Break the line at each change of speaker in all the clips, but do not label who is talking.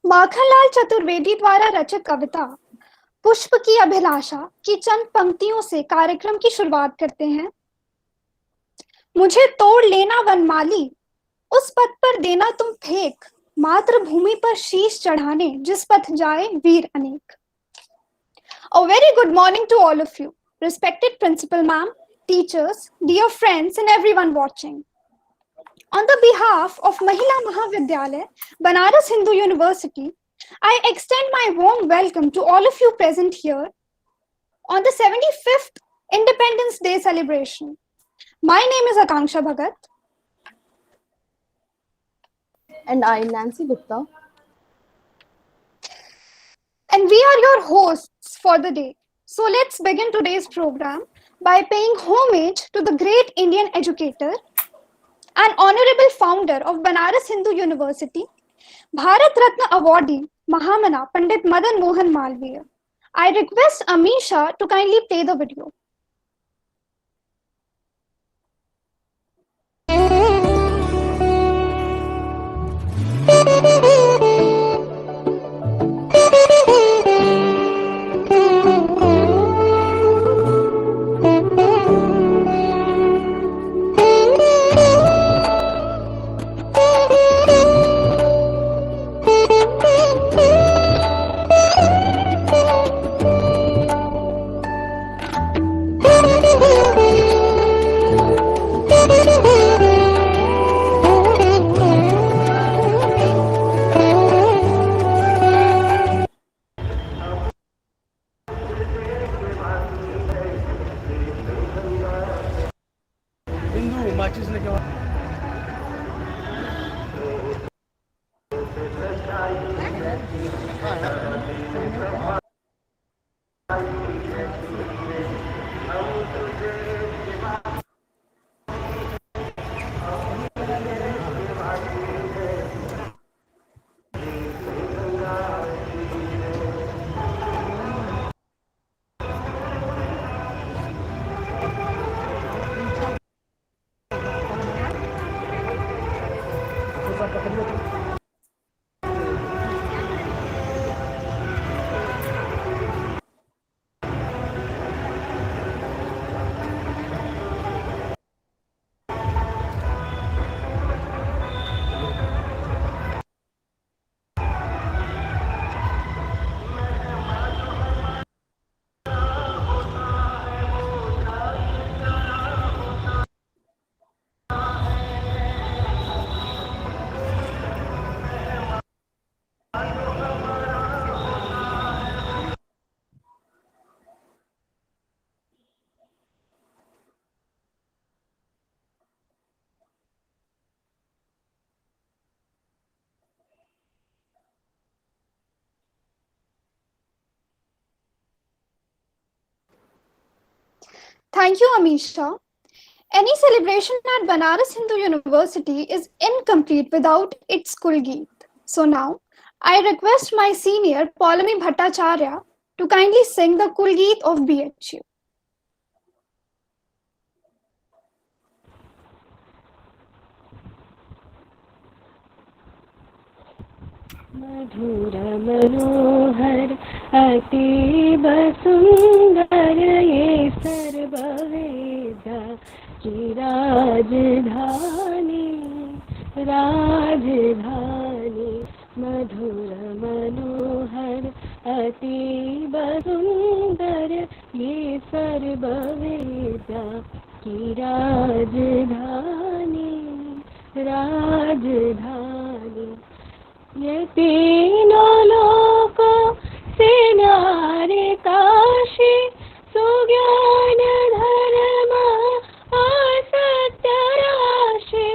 माखनलाल चतुर्वेदी द्वारा रचित कविता पुष्प की अभिलाषा की चंद पंक्तियों से कार्यक्रम की शुरुआत करते हैं। मुझे तोड़ लेना वनमाली, उस पथ पर देना तुम फेंक, मातृभूमि पर शीश चढ़ाने जिस पथ जाए वीर अनेक। A very good morning to all of you, respected principal ma'am, teachers, dear friends, and everyone watching. On the behalf of Mahila Mahavidyalaya, Banaras Hindu University, I extend my warm welcome to all of you present here on the 75th Independence Day celebration. My name is Akanksha Bhagat.
And I, Nancy Gupta.
And we are your hosts for the day. So let's begin today's program by paying homage to the great Indian educator and honorable founder of Banaras Hindu University, Bharat Ratna awardee Mahamana Pandit Madan Mohan Malviya. I request Amisha to kindly play the video. Thank you, Amisha. Any celebration at Banaras Hindu University is incomplete without its Kulgeet. So now, I request my senior Paulami Bhattacharya to kindly sing the Kulgeet of BHU.
मधुर मनोहर अतीब सुंदर ये सर्ववेदा की राजधानी राजधानी मधुर मनोहर अतीब सुंदर ये सर्ववेदा की राजधानी राजधानी ये तीनों लोकों से नारे काशी सुज्ञान धर्म और सत्य राशि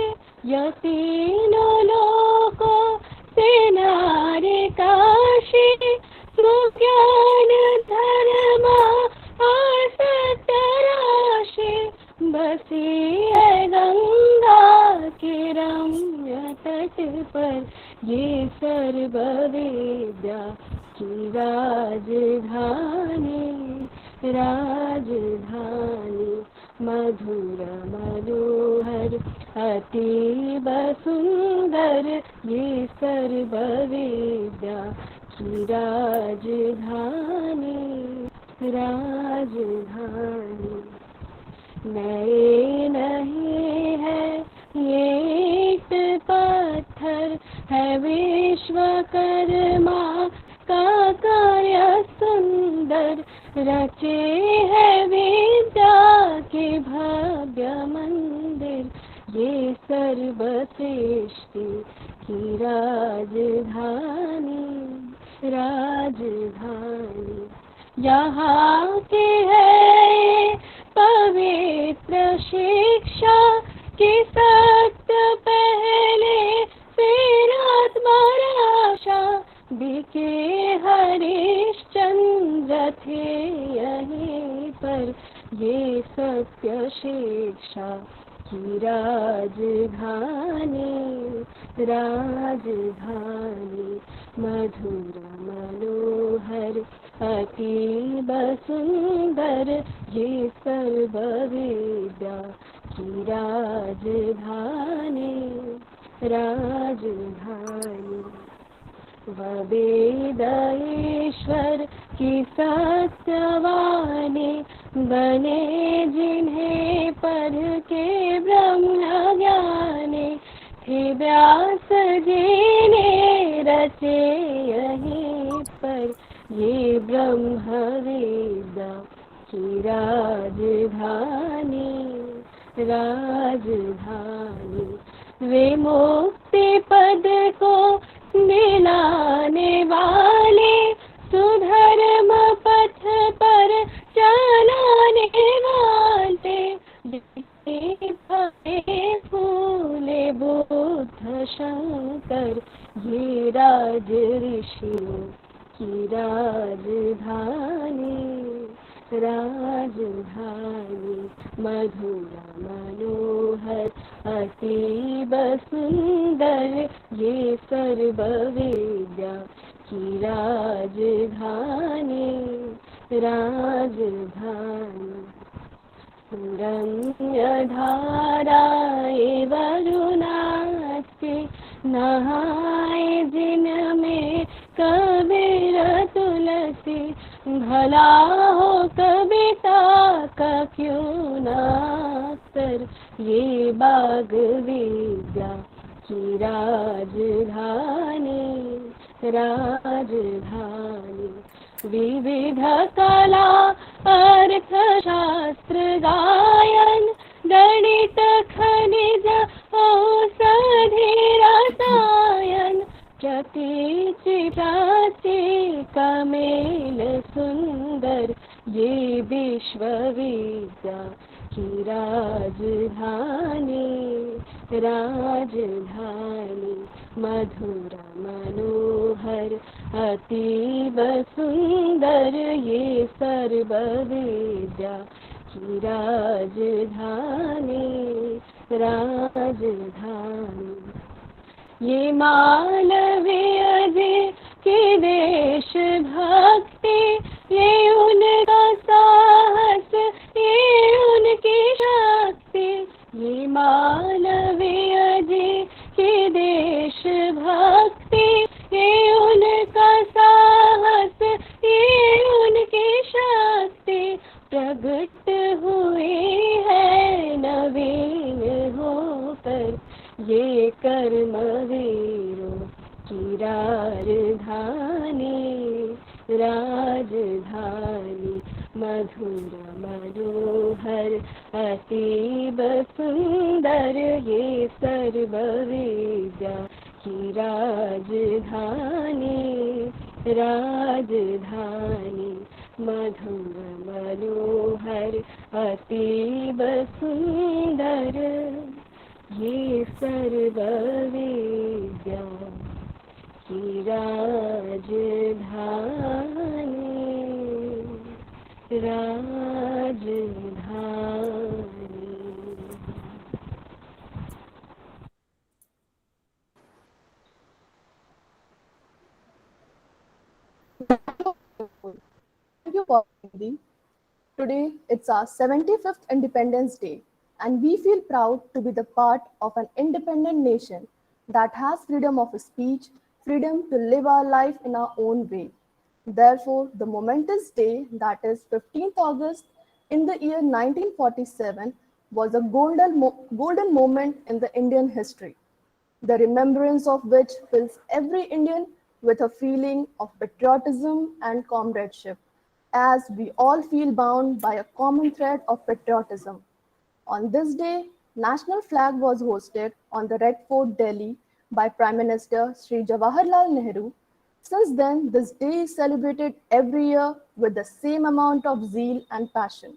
ये तीनों लोकों से नारे काशी सुज्ञान धर्म और सत्य राशि बसी है गंगा के रम्य तट पर ये सर्ववेदा की राजधानी राजधानी मधुर मनोहर अतीब सुंदर ये सर्ववेदा की राजधानी, राजधानी। नए नहीं है ये ईंट पत्थर, है विश्वकर्मा का कार्य सुंदर। रचे है विद्या के भव्य मंदिर, ये सर्वसृष्टि की राजधानी, राजधानी। यहाँ की है पवित्र शिक्षा की सत्य पहले, फिर आत्मरक्षा। बिके हरिश्चंद्र थे यहीं पर, ये सत्य शिक्षा की राजधानी, राजधानी। मधुर मनोहर अतीब सुंदर, ये सर्व विद्या की राजधानी, राजधानी। वेद ईश्वर की सत्यवाणी, बने जिन्हें पढ़ के ब्रह्म ज्ञानी। थे व्यास जी ने रचे यहीं पर, ये ब्रह्म विद्या की राजधानी, राजधानी। वे मुक्ति पद को दिलाने वाले, सुधर्म पथ पर चलाने वाले। फूले बुद्ध शंकर, ये राज ऋषियों की राजधानी, राजधानी। मधुर मनोहर अतीब सुंदर, ये सर्व विद्या की राजधानी, राजधानी। रम्य धाराए वरुणास्ति, नहाए जिनमें कबीर तुलसी। भला हो कविता का क्यों ना अक्सर, ये बाग विद्या की राजधानी, राजधानी। विविध कला अर्थ शास्त्र गायन, गणित खनिज औषधि रसायन। प्रतीचि प्राची कमेल सुंदर, ये विश्वविद्या की राजधानी, राजधानी। मधुर मनोहर अतीब सुंदर, ये सर्व विद्या की राजधानी, राजधानी। ये मालवीय जी की देश भक्ति, ये उनका साहस, ये उनकी शक्ति। ये मालवीय जी की देश भक्ति, ये उनका साहस, ये उनकी शक्ति। प्रगट हुई है नवीन होकर, ये कर्म वीरों की राजधानी, राजधानी। मधुर मनोहर अतीब सुंदर, ये सर्व विद्या की राजधानी, राजधानी। मधुर मनोहर अतीब सुंदर, ये सर्व विद्या की राजधानी, राजधानी।
Thank you, Gauri. Today it's our 75th Independence Day, and we feel proud to be the part of an independent nation that has freedom of speech, freedom to live our life in our own way. Therefore, the momentous day, that is 15th August in the year 1947, was a golden moment in the Indian history, the remembrance of which fills every Indian with a feeling of patriotism and comradeship, as we all feel bound by a common thread of patriotism. On this day, national flag was hosted on the Red Fort, Delhi by Prime Minister Sri Jawaharlal Nehru. Since then, this day is celebrated every year with the same amount of zeal and passion.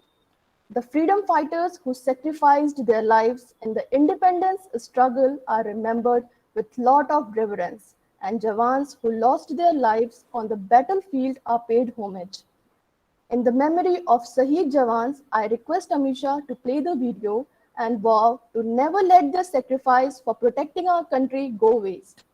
The freedom fighters who sacrificed their lives in the independence struggle are remembered with lot of reverence, and Jawans who lost their lives on the battlefield are paid homage. In the memory of Shaheed Jawans, I request Amisha to play the video and vow to never let their sacrifice for protecting our country go waste.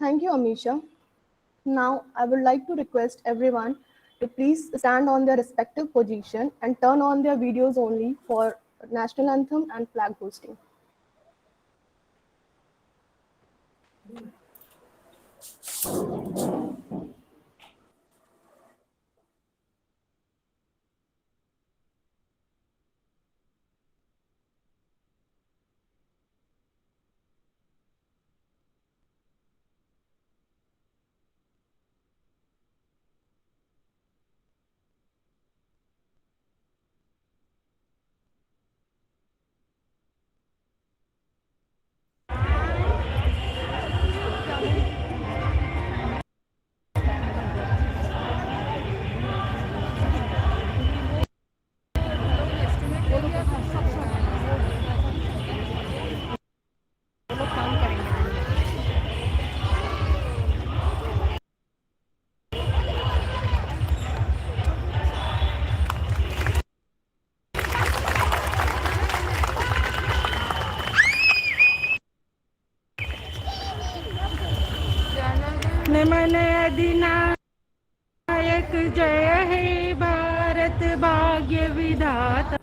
Thank you, Amisha. Now, I would like to request everyone to please stand on their respective position and turn on their videos only for national anthem and flag hosting.
नमन अधिनायक जय हे भारत भाग्य विधाता,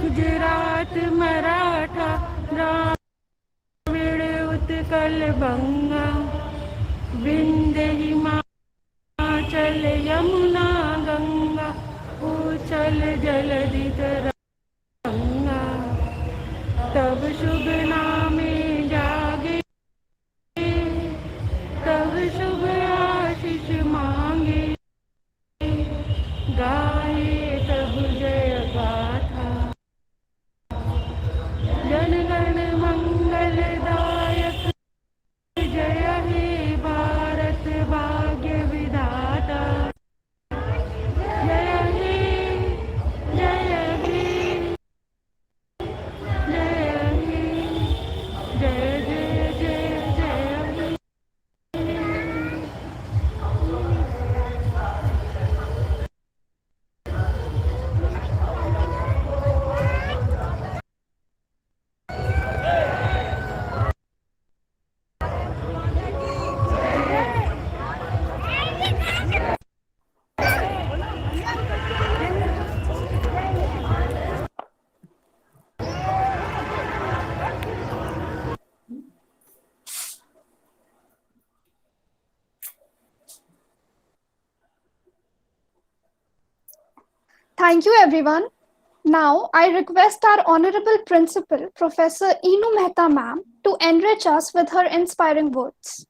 गुजरात मराठा द्राविड़ उत्कल बंगा, विंध्य हिमाचल यमुना गंगा, उछल जलधि तरंगा, तब शुभ नामे जागे, तब शुभ आशीष मांगे, गाए तब जय गाथा, जनगण मंगलदायक जय हे भारत भाग्य विधाता, जय हे जय हे जय हे जय जय जय जय हे।
Thank you, everyone. Now, I request our Honorable Principal, Professor Inu Mehta Ma'am, to enrich us with her inspiring words.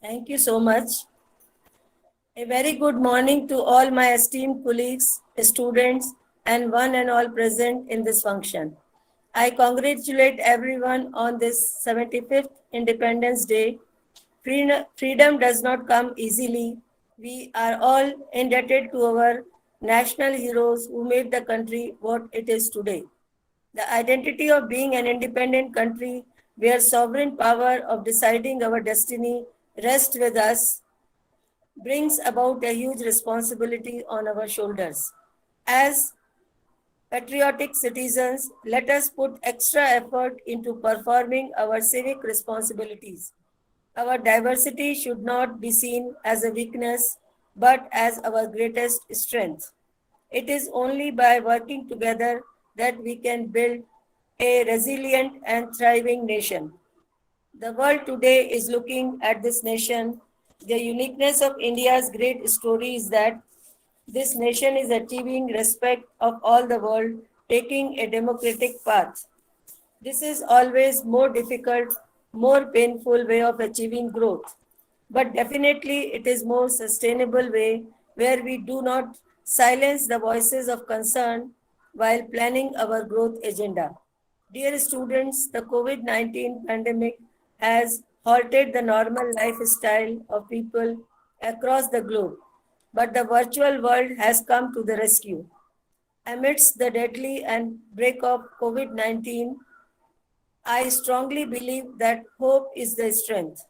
Thank you so much. A very good morning to all my esteemed colleagues, students, and one and all present in this function. I congratulate everyone on this 75th Independence Day. Freedom does not come easily. We are all indebted to our national heroes who made the country what it is today. The identity of being an independent country where sovereign power of deciding our destiny rests with us brings about a huge responsibility on our shoulders. As patriotic citizens, let us put extra effort into performing our civic responsibilities. Our diversity should not be seen as a weakness, but as our greatest strength. It is only by working together that we can build a resilient and thriving nation. The world today is looking at this nation. The uniqueness of India's great story is that this nation is achieving respect of all the world, taking a democratic path. This is always more difficult, more painful way of achieving growth. But definitely it is more sustainable way where we do not silence the voices of concern while planning our growth agenda. Dear students, the COVID-19 pandemic has halted the normal lifestyle of people across the globe, but the virtual world has come to the rescue. Amidst the deadly and break of COVID-19, I strongly believe that hope is the strength.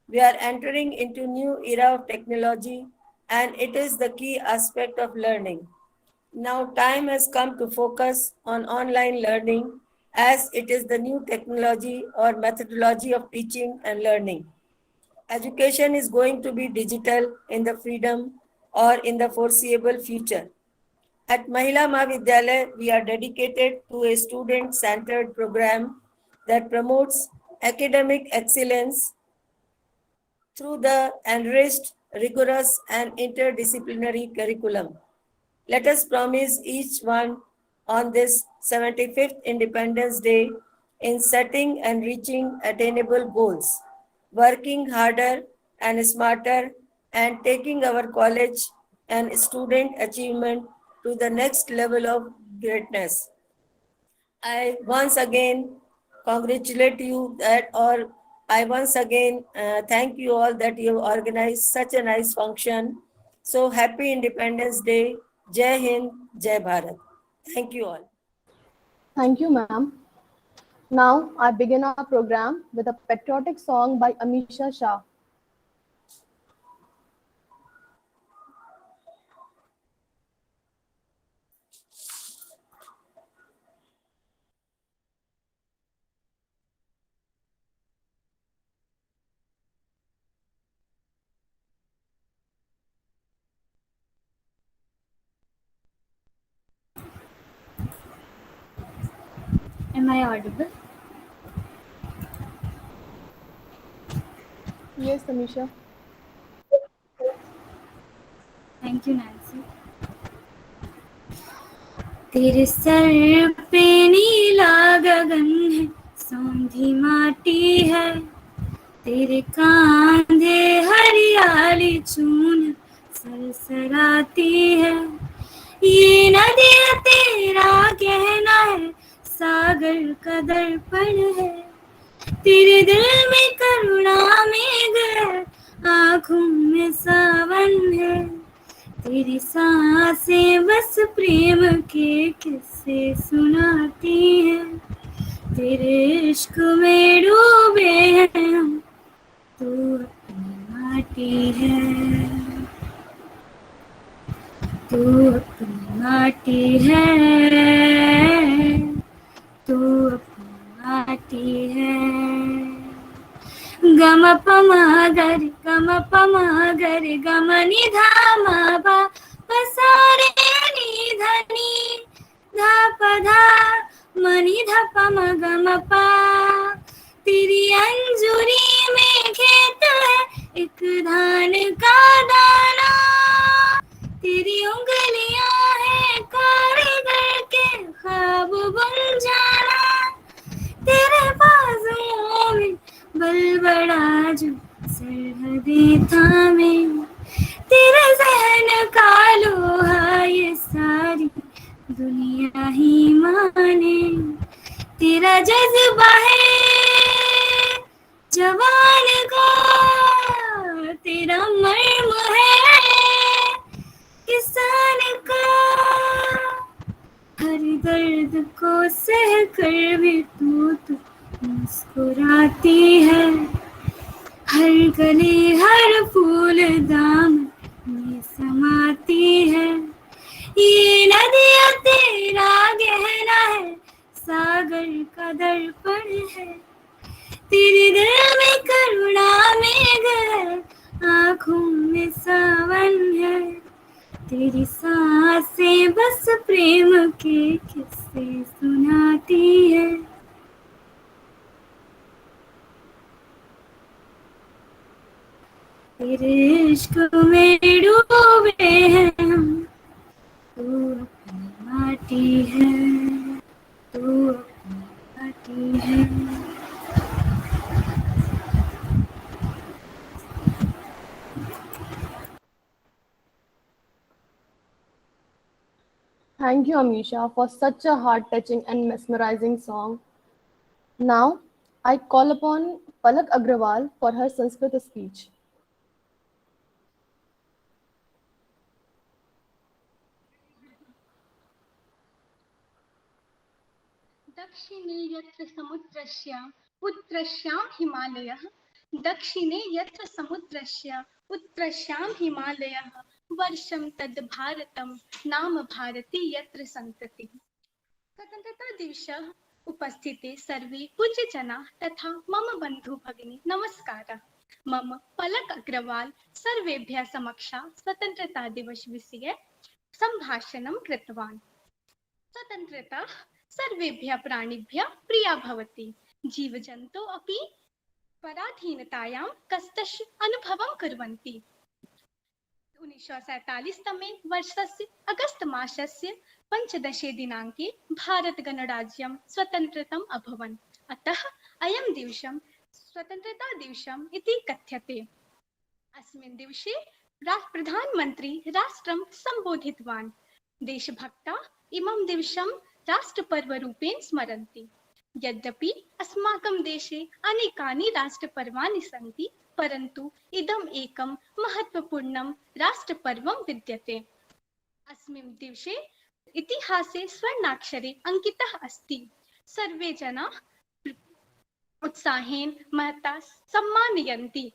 We are entering into new era of technology and it is the key aspect of learning. Now time has come to focus on online learning as it is the new technology or methodology of teaching and learning. Education is going to be digital in the freedom or in the foreseeable future. At Mahila Mahavidyalaya, we are dedicated to a student-centered program that promotes academic excellence through the enriched, rigorous, and interdisciplinary curriculum. Let us promise each one on this 75th Independence Day in setting and reaching attainable goals, working harder and smarter, and taking our college and student achievement to the next level of greatness. I once again congratulate you that, or I once again thank you all that you organized such a nice function. So happy Independence Day. Jai Hind, Jai Bharat. Thank you all.
Thank you, ma'am. Now I begin our program with a patriotic song by Amisha Shah.
Am I audible?
Yes, Amisha.
Thank you, Nancy. तेरे sir पे नीला गगन है, सौंधी माटी है, तेरे कांधे हरियाली चून सरसराती है। ये नदियाँ तेरा कहना है, सागर का दर्पण है, तेरे दिल में करुणा मेघ है, आँखों में सावन है, तेरी सांसें बस प्रेम के किस्से सुनाती हैं, तेरे इश्क में डूबे हैं हम, तू अपनी माटी है, तू अपनी माटी है, तू अपनी माटी है। गम पमागर गम निधा मा पसारे निधनी धा पधा मनि धा पम गम पा। तेरी अंजुरी में खेत है एक धान का दाना, तेरी उंगलियां हैं कारीगर के ख्वाब बन जाना, तेरे बाजुओं में बलबड़ा जो सरहदें थामे, तेरे जहन का लोहा ये सारी दुनिया ही माने, तेरा जज्बा है जवान का, तेरा मर्म है किसान का, हर दर्द को सह कर भी तू मुस्कुराती है, हर गली हर फूल दाम में समाती है। ये नदियाँ तेरा गहना है, सागर का दर्पण है, तेरे दिल में करुणा मेघ है, आँखों में सावन है, तेरी सांसें बस प्रेम के किस्से सुनाती है। तेरे इश्क में डूबे हैं हम, तू अपनी माटी है, तू अपनी माटी है।
Thank you, Amisha, for such a heart-touching and mesmerizing song. Now, I call upon Palak Agrawal for her Sanskrit speech.
दक्षिणे यत्र समुद्रस्य उत्तरश्यां हिमालयः, दक्षिणे यत्र समुद्रस्य उत्तरश्यां हिमालयः, वर्षं तद् भारतं नाम भारती यत्र सन्ततिः। स्वतंत्रता दिवसः उपस्थिते सर्वे पूज्यजनाः तथा मम बन्धु भगिनी नमस्कारः।
मम पलक अग्रवाल सर्वेभ्यः समक्षा स्वतन्त्रता दिवस विषये सम्भाषणं कृतवान्। स्वतन्त्रता सर्वेभ्यः प्राणिभ्यः प्रिया भवति। जीवजन्तु अपि पराधीनतायां कष्टस्य अनुभवं कुर्वन्ति। 1947 तमे वर्षस्य अगस्त मासस्य 15 दिनाङ्के भारतगणराज्यं स्वतन्त्रम् अभवन्। अतः अयं दिवसं स्वतन्त्रता दिवसम् इति कथ्यते। अस्मिन् दिवसे प्रधानमन्त्री राष्ट्रं सम्बोधितवान्। देशभक्ताः इमं दिवसं राष्ट्रपर्वरूपेण स्मरन्ति। यद्यपि अस्माकं देशे अनेकानि राष्ट्रपर्वाणि सन्ति, परन्तु इदम् एकं महत्त्वपूर्णं राष्ट्रपर्वं विद्यते। अस्मिन् दिवसे इतिहासे स्वर्णाक्षरे अंकितः अस्ति। सर्वे जनाः उत्साहेन महता सम्मानयन्ति।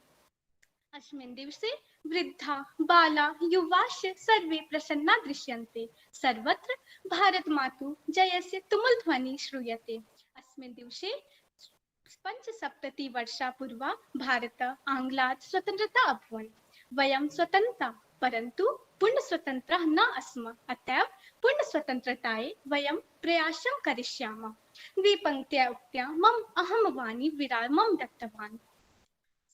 अस्मिन् दिवसे वृद्धा बाला युवाश्च सर्वे प्रसन्ना दृश्यन्ते। सर्वत्र भारत मातु जयस्य तुमुलध्वनिः श्रूयते। अस्मिन् दिवसे 75 वर्षापूर्वा भारत आङ्ग्लात् स्वतन्त्रता अभवन्। वयं स्वतन्त्रता परन्तु पूर्णस्वतन्त्राः न अस्म। अतएव पूर्णस्वतन्त्रतायै वयं प्रयासं करिष्यामः। द्विपङ्क्त्या उक्त्या मम अहं वाणी विरामं दत्तवान्।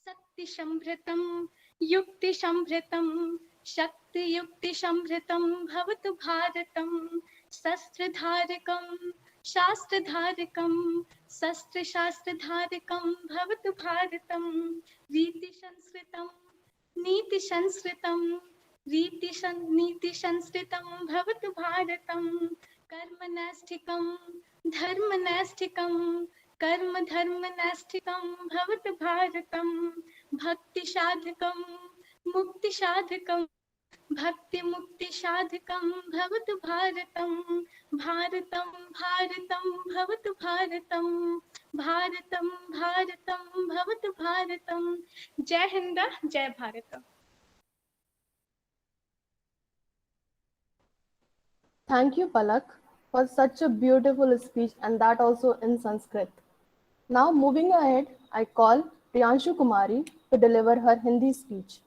शक्तिसंभृतं युक्तिसंभृतं शक्तियुक्तिसंभृतं भवतु भारतं। शस्त्रधारकं शास्त्रधारकं शस्त्रशास्त्रधारकं भवतु भारतं। रीतिसंस्कृतं नीतिसंस्कृतं नीतिसंस्कृतं भवतु भारतं। कर्मनैष्ठिकं धर्मनैष्ठिकं कर्मधर्मनैष्ठिकं भवतु भारतं। भक्तिसाधकं मुक्तिसाधकं भक्तिमुक्तिसाधकं भवतु भारतं। भारतं भारतं भवतु भारतं। भारतं भारतं भवतु भारतं। जय हिंद जय Bharat.
Thank you, Palak, for such a beautiful speech, and that also in Sanskrit. Now, moving ahead, I call Priyanshu Kumari to deliver her Hindi speech.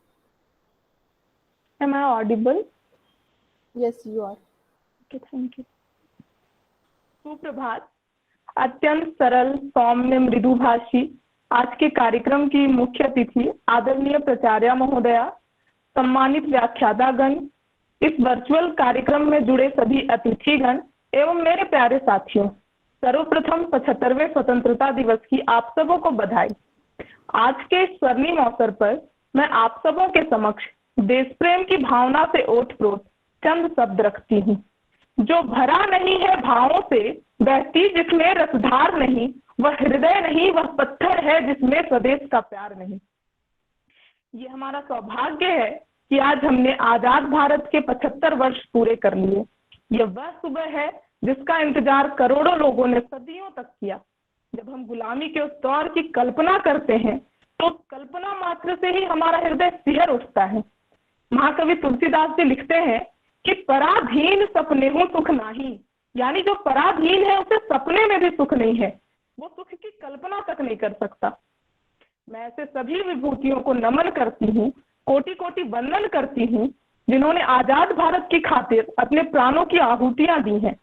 Am I audible?
Yes, you are.
Okay, thank you. सुप्रभात। अत्यंत सरल, सौम्य, मृदुभाषी आज के कार्यक्रम की मुख्य अतिथि आदरणीय प्राचार्य महोदया, सम्मानित व्याख्यातागण, इस वर्चुअल कार्यक्रम में जुड़े सभी अतिथिगण एवं मेरे प्यारे साथियों, सर्वप्रथम 75वें स्वतंत्रता दिवस की आप सबों को बधाई। आज के इस स्वर्णिम अवसर पर मैं आप सबों के समक्ष देश प्रेम की भावना से ओतप्रोत चंद शब्द रखती हूँ। जो भरा नहीं है भावों से, बहती जिसमें रसधार नहीं, वह हृदय नहीं, वह पत्थर है जिसमें स्वदेश का प्यार नहीं। ये हमारा सौभाग्य है कि आज हमने आजाद भारत के 75 वर्ष पूरे कर लिए। यह वह सुबह है जिसका इंतजार करोड़ों लोगों ने सदियों तक किया। जब हम गुलामी के उस दौर की कल्पना करते हैं तो कल्पना मात्र से ही हमारा हृदय सिहर उठता है। महाकवि तुलसीदास जी लिखते हैं कि पराधीन सपने हूं सुख नाही, यानी जो पराधीन है उसे सपने में भी सुख नहीं है, वो सुख की कल्पना तक नहीं कर सकता। मैं ऐसे सभी विभूतियों को नमन करती हूँ, कोटि कोटि वंदन करती हूँ, जिन्होंने आजाद भारत की खातिर अपने प्राणों की आहुतियां दी हैं।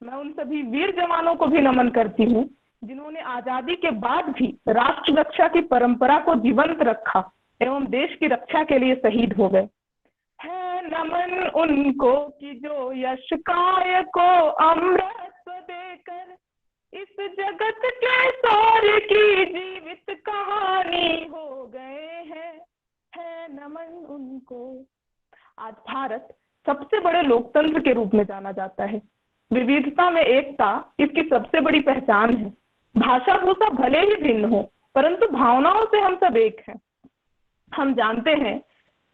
मैं उन सभी वीर जवानों को भी नमन करती हूँ जिन्होंने आजादी के बाद भी राष्ट्र रक्षा की परंपरा को जीवंत रखा एवं देश की रक्षा के लिए शहीद हो गए। है नमन उनको कि जो यश काय को अमृत देकर इस जगत के शौर्य की जीवित कहानी हो गए हैं। है नमन उनको। आज भारत सबसे बड़े लोकतंत्र के रूप में जाना जाता है। विविधता में एकता इसकी सबसे बड़ी पहचान है। भाषा भूषा भले ही भिन्न हो, परंतु भावनाओं से हम सब एक हैं। हम जानते हैं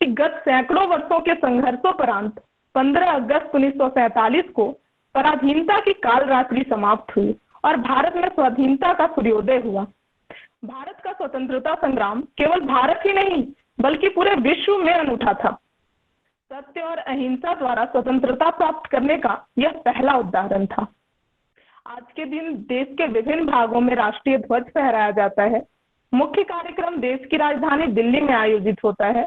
कि गत सैकड़ों वर्षों के संघर्षोपरांत 15 अगस्त 1947 को पराधीनता की काल रात्रि समाप्त हुई और भारत में स्वाधीनता का सूर्योदय हुआ। भारत का स्वतंत्रता संग्राम केवल भारत ही नहीं बल्कि पूरे विश्व में अनूठा था। सत्य और अहिंसा द्वारा स्वतंत्रता प्राप्त करने का यह पहला उदाहरण था। आज के दिन देश के विभिन्न भागों में राष्ट्रीय ध्वज फहराया जाता है। मुख्य कार्यक्रम देश की राजधानी दिल्ली में आयोजित होता है।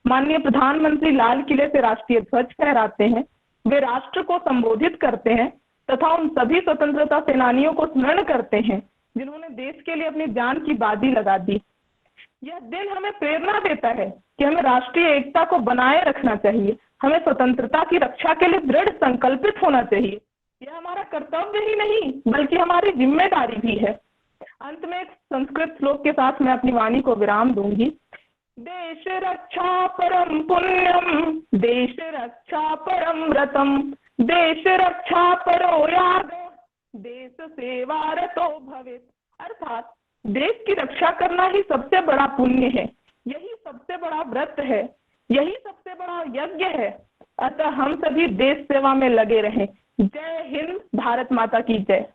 माननीय प्रधानमंत्री लाल किले से राष्ट्रीय ध्वज फहराते हैं, वे राष्ट्र को संबोधित करते हैं तथा उन सभी स्वतंत्रता सेनानियों को स्मरण करते हैं जिन्होंने देश के लिए अपनी जान की बाजी लगा दी। यह दिन हमें प्रेरणा देता है कि हमें राष्ट्रीय एकता को बनाए रखना चाहिए, हमें स्वतंत्रता की रक्षा के लिए दृढ़ संकल्पित होना चाहिए। यह हमारा कर्तव्य ही नहीं बल्कि हमारी जिम्मेदारी भी है। अंत में एक संस्कृत श्लोक के साथ मैं अपनी वाणी को विराम दूंगी। देश रक्षा परम पुण्यम, देश रक्षा परम व्रतम, देश रक्षा परो याग, देश सेवारतो भवेत्। अर्थात देश की रक्षा करना ही सबसे बड़ा पुण्य है, यही सबसे बड़ा व्रत है, यही सबसे बड़ा यज्ञ है। अतः हम सभी देश सेवा में लगे रहें। जय हिंद, भारत माता की जय।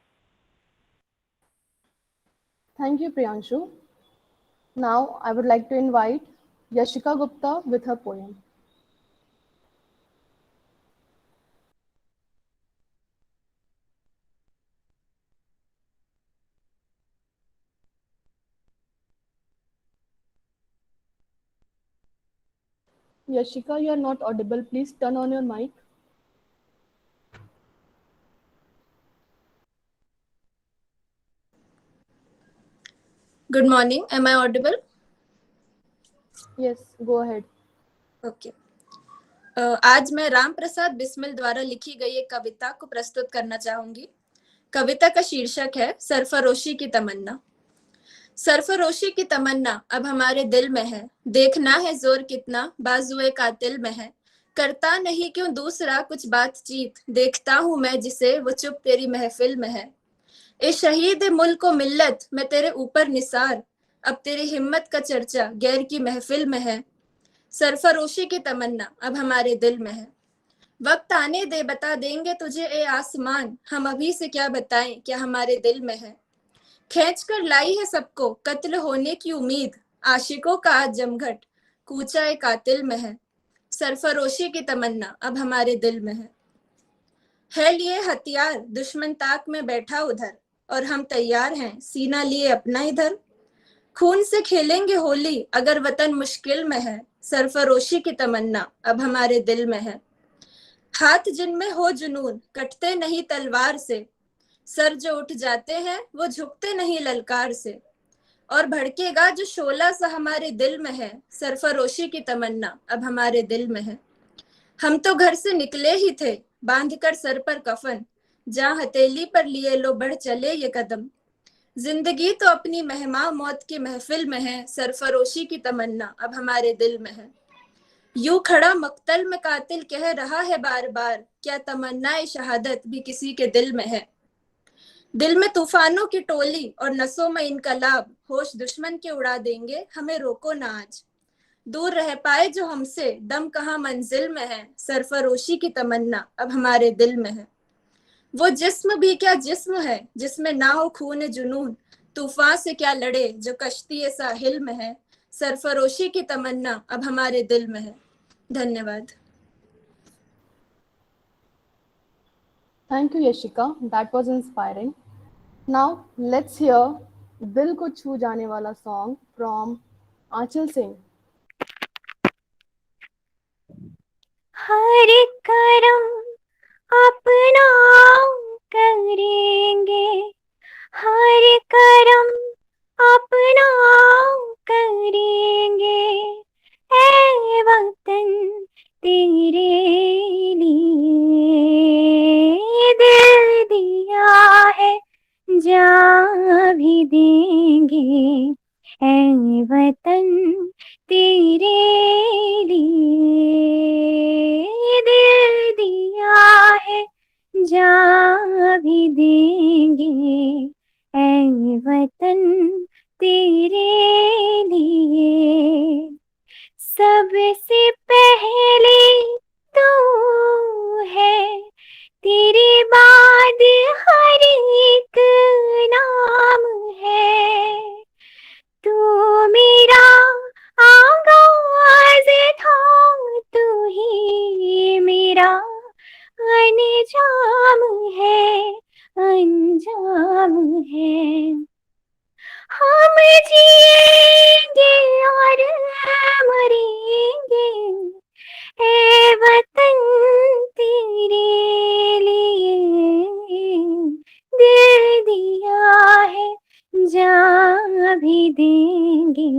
Thank you, Priyanshu. Now I would like to invite Yashika Gupta with her poem. Yashika, you are not audible. Please turn on your mic.
Good morning. Am I audible?
Yes, go ahead.
Okay. आज मैं राम प्रसाद बिस्मिल द्वारा लिखी गई एक कविता को प्रस्तुत करना चाहूंगी। कविता का शीर्षक है सरफरोशी की तमन्ना। सरफरोशी की तमन्ना अब हमारे दिल में है, देखना है जोर कितना बाजुए कातिल में है। करता नहीं क्यों दूसरा कुछ बातचीत, देखता हूं मैं जिसे वो चुप तेरी महफिल में है। ए शहीद मुल्क को मिल्लत मैं तेरे ऊपर निसार, अब तेरी हिम्मत का चर्चा गैर की महफिल में है। सरफरोशी की तमन्ना अब हमारे दिल में है। वक्त आने दे बता देंगे तुझे ए आसमान, हम अभी से क्या बताएं क्या हमारे दिल में है। खींच कर लाई है सबको कत्ल होने की उम्मीद, आशिकों का आज जमघट कूचा ए कातिल में है। सरफरोशी की तमन्ना अब हमारे दिल में है लिए हथियार दुश्मन ताक में बैठा उधर, और हम तैयार हैं सीना लिए अपना इधर। खून से खेलेंगे होली अगर वतन मुश्किल में है, सरफरोशी की तमन्ना अब हमारे दिल में है। हाथ जिनमें हो जुनून कटते नहीं तलवार से, सर जो उठ जाते हैं वो झुकते नहीं ललकार से। और भड़केगा जो शोला सा हमारे दिल में है, सरफरोशी की तमन्ना अब हमारे दिल में है। हम तो घर से निकले ही थे बांधकर सर पर कफन, जहां हथेली पर लिए लो बढ़ चले ये कदम। जिंदगी तो अपनी मेहमा मौत की महफिल में है, सरफरोशी की तमन्ना अब हमारे दिल में है। यूं खड़ा मक्तल में कातिल कह रहा है बार बार, क्या तमन्नाए शहादत भी किसी के दिल में है। दिल में तूफानों की टोली और नसों में इनकलाब, होश दुश्मन के उड़ा देंगे हमें रोको ना आज। दूर रह पाए जो हमसे दम कहाँ मंजिल में है, सरफरोशी की तमन्ना अब हमारे दिल में है। वो जिस्म भी क्या जिस्म है जिसमें ना हो खून जुनून, तूफान से क्या लड़े जो कश्ती साहिल में है, सरफरोशी की तमन्ना अब हमारे दिल में है। धन्यवाद।
Thank you, Yashika. That was inspiring. Now let's hear दिल को छू जाने वाला song from Aanchal Singh.
हर करम अपना करेंगे, हर करम अपना करेंगे, ऐ वतन तेरे लिए दिल दिया है जान भी देंगे, ऐ वतन तेरे लिए दिल दिया है जान भी देंगे, ऐ वतन तेरे लिए। सबसे पहले तू है, तेरे बाद हर एक नाम है। तू मेरा आगाज था, तू ही मेरा अंजाम है, अंजाम है। हम जिएंगे और मरेंगे ए वतन तेरे लिए, दिल दिया है जान भी देंगे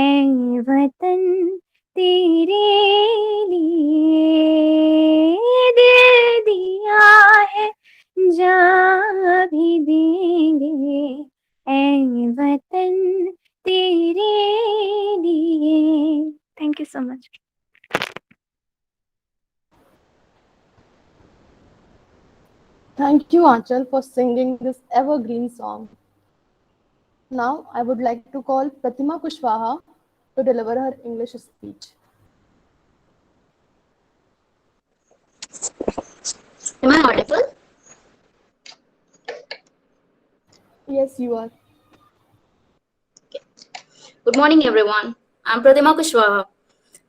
ए वतन तेरे लिए, दिल दिया है जान भी देंगे ए वतन तेरे लिए. Thank you so much.
Thank you, Anchal, for singing this evergreen song. Now, I would like to call Pratima Kushwaha to deliver her English speech.
Am I audible?
Yes, you are.
Good morning, everyone. I'm Pratima Kushwaha.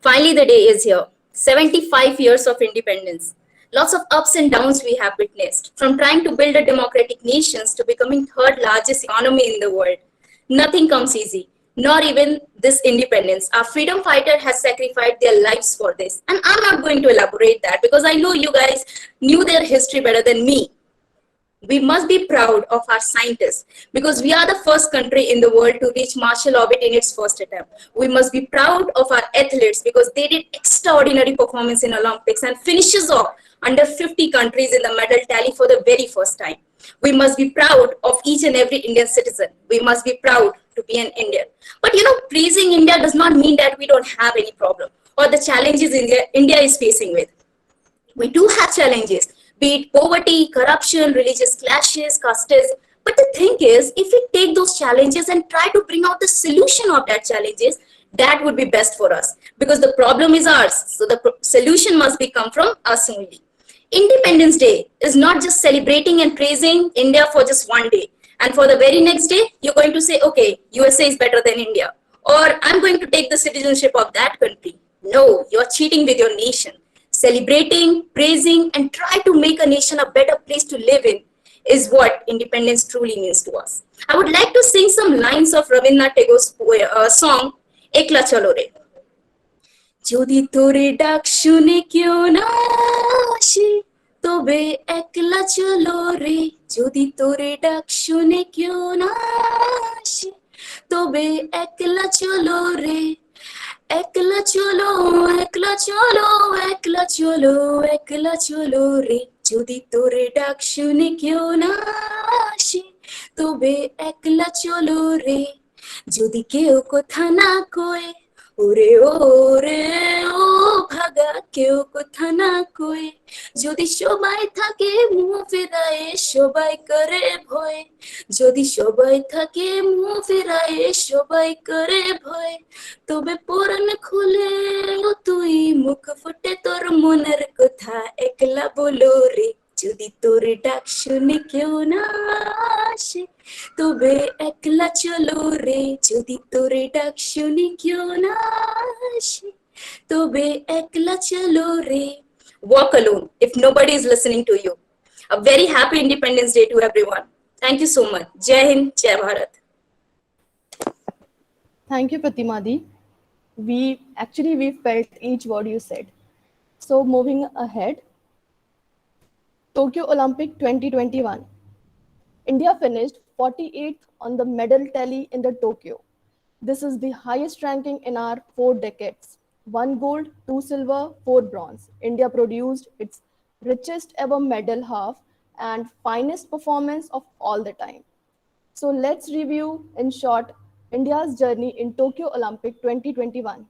Finally, the day is here. 75 years of independence. Lots of ups and downs we have witnessed, from trying to build a democratic nation to becoming third largest economy in the world. Nothing comes easy, not even this independence. Our freedom fighter has sacrificed their lives for this. And I'm not going to elaborate that because I know you guys knew their history better than me. We must be proud of our scientists because we are the first country in the world to reach Martian orbit in its first attempt. We must be proud of our athletes because they did extraordinary performance in Olympics and finishes off under 50 countries in the medal tally for the very first time. We must be proud of each and every Indian citizen. We must be proud to be an Indian. But praising India does not mean that we don't have any problem or the challenges India is facing with. We do have challenges, be it poverty, corruption, religious clashes, castes. But the thing is, if we take those challenges and try to bring out the solution of that challenges, that would be best for us because the problem is ours. So the solution must be come from us only. Independence Day is not just celebrating and praising India for just one day. And for the very next day, you're going to say, okay, USA is better than India. Or I'm going to take the citizenship of that country. No, you're cheating with your nation. Celebrating, praising, and try to make a nation a better place to live in is what independence truly means to us. I would like to sing some lines of Rabindranath Tagore's song, Ekla Chalo Re. যদি তোরে ডাক শুনে কেউ না আসে তবে একলা চলো রে যদি তোরে ডাক শুনে কেউ না আসে তবে একলা চলো রে একলা চলো একলা চলো একলা চলো একলা চলো রে যদি তোরে ডাক শুনে কেউ না আসে তবে একলা চলো রে যদি কেউ কথা না কয় ওরে ওরে ও ভাগা কেউ কথা না কয় যদি সবাই থাকে মুখ ফেরায় সবাই করে ভয় যদি সবাই থাকে মুখ ফেরায় সবাই করে ভয় তবে পরাণ খুলে তুই মুখ ফুটে তোর মনের কথা একলা বলো রে যদি তোর ডাক শুনে কেউ না আসে তবে একলা চলো রে যদি তোর ডাক শুনে কেউ না আসে তবে একলা চলো রে. Walk alone if nobody is listening to you. A very happy Independence Day to everyone. Thank you so much. Jai Hind, Jai Bharat.
Thank you, Pratimadi. We felt each word you said. So moving ahead, Tokyo Olympic 2021. India finished 48th on the medal tally in the Tokyo. This is the highest ranking in our 4 decades. 1 gold, 2 silver, 4 bronze. India produced its richest ever medal half and finest performance of all the time. So let's review in short India's journey in Tokyo Olympic 2021.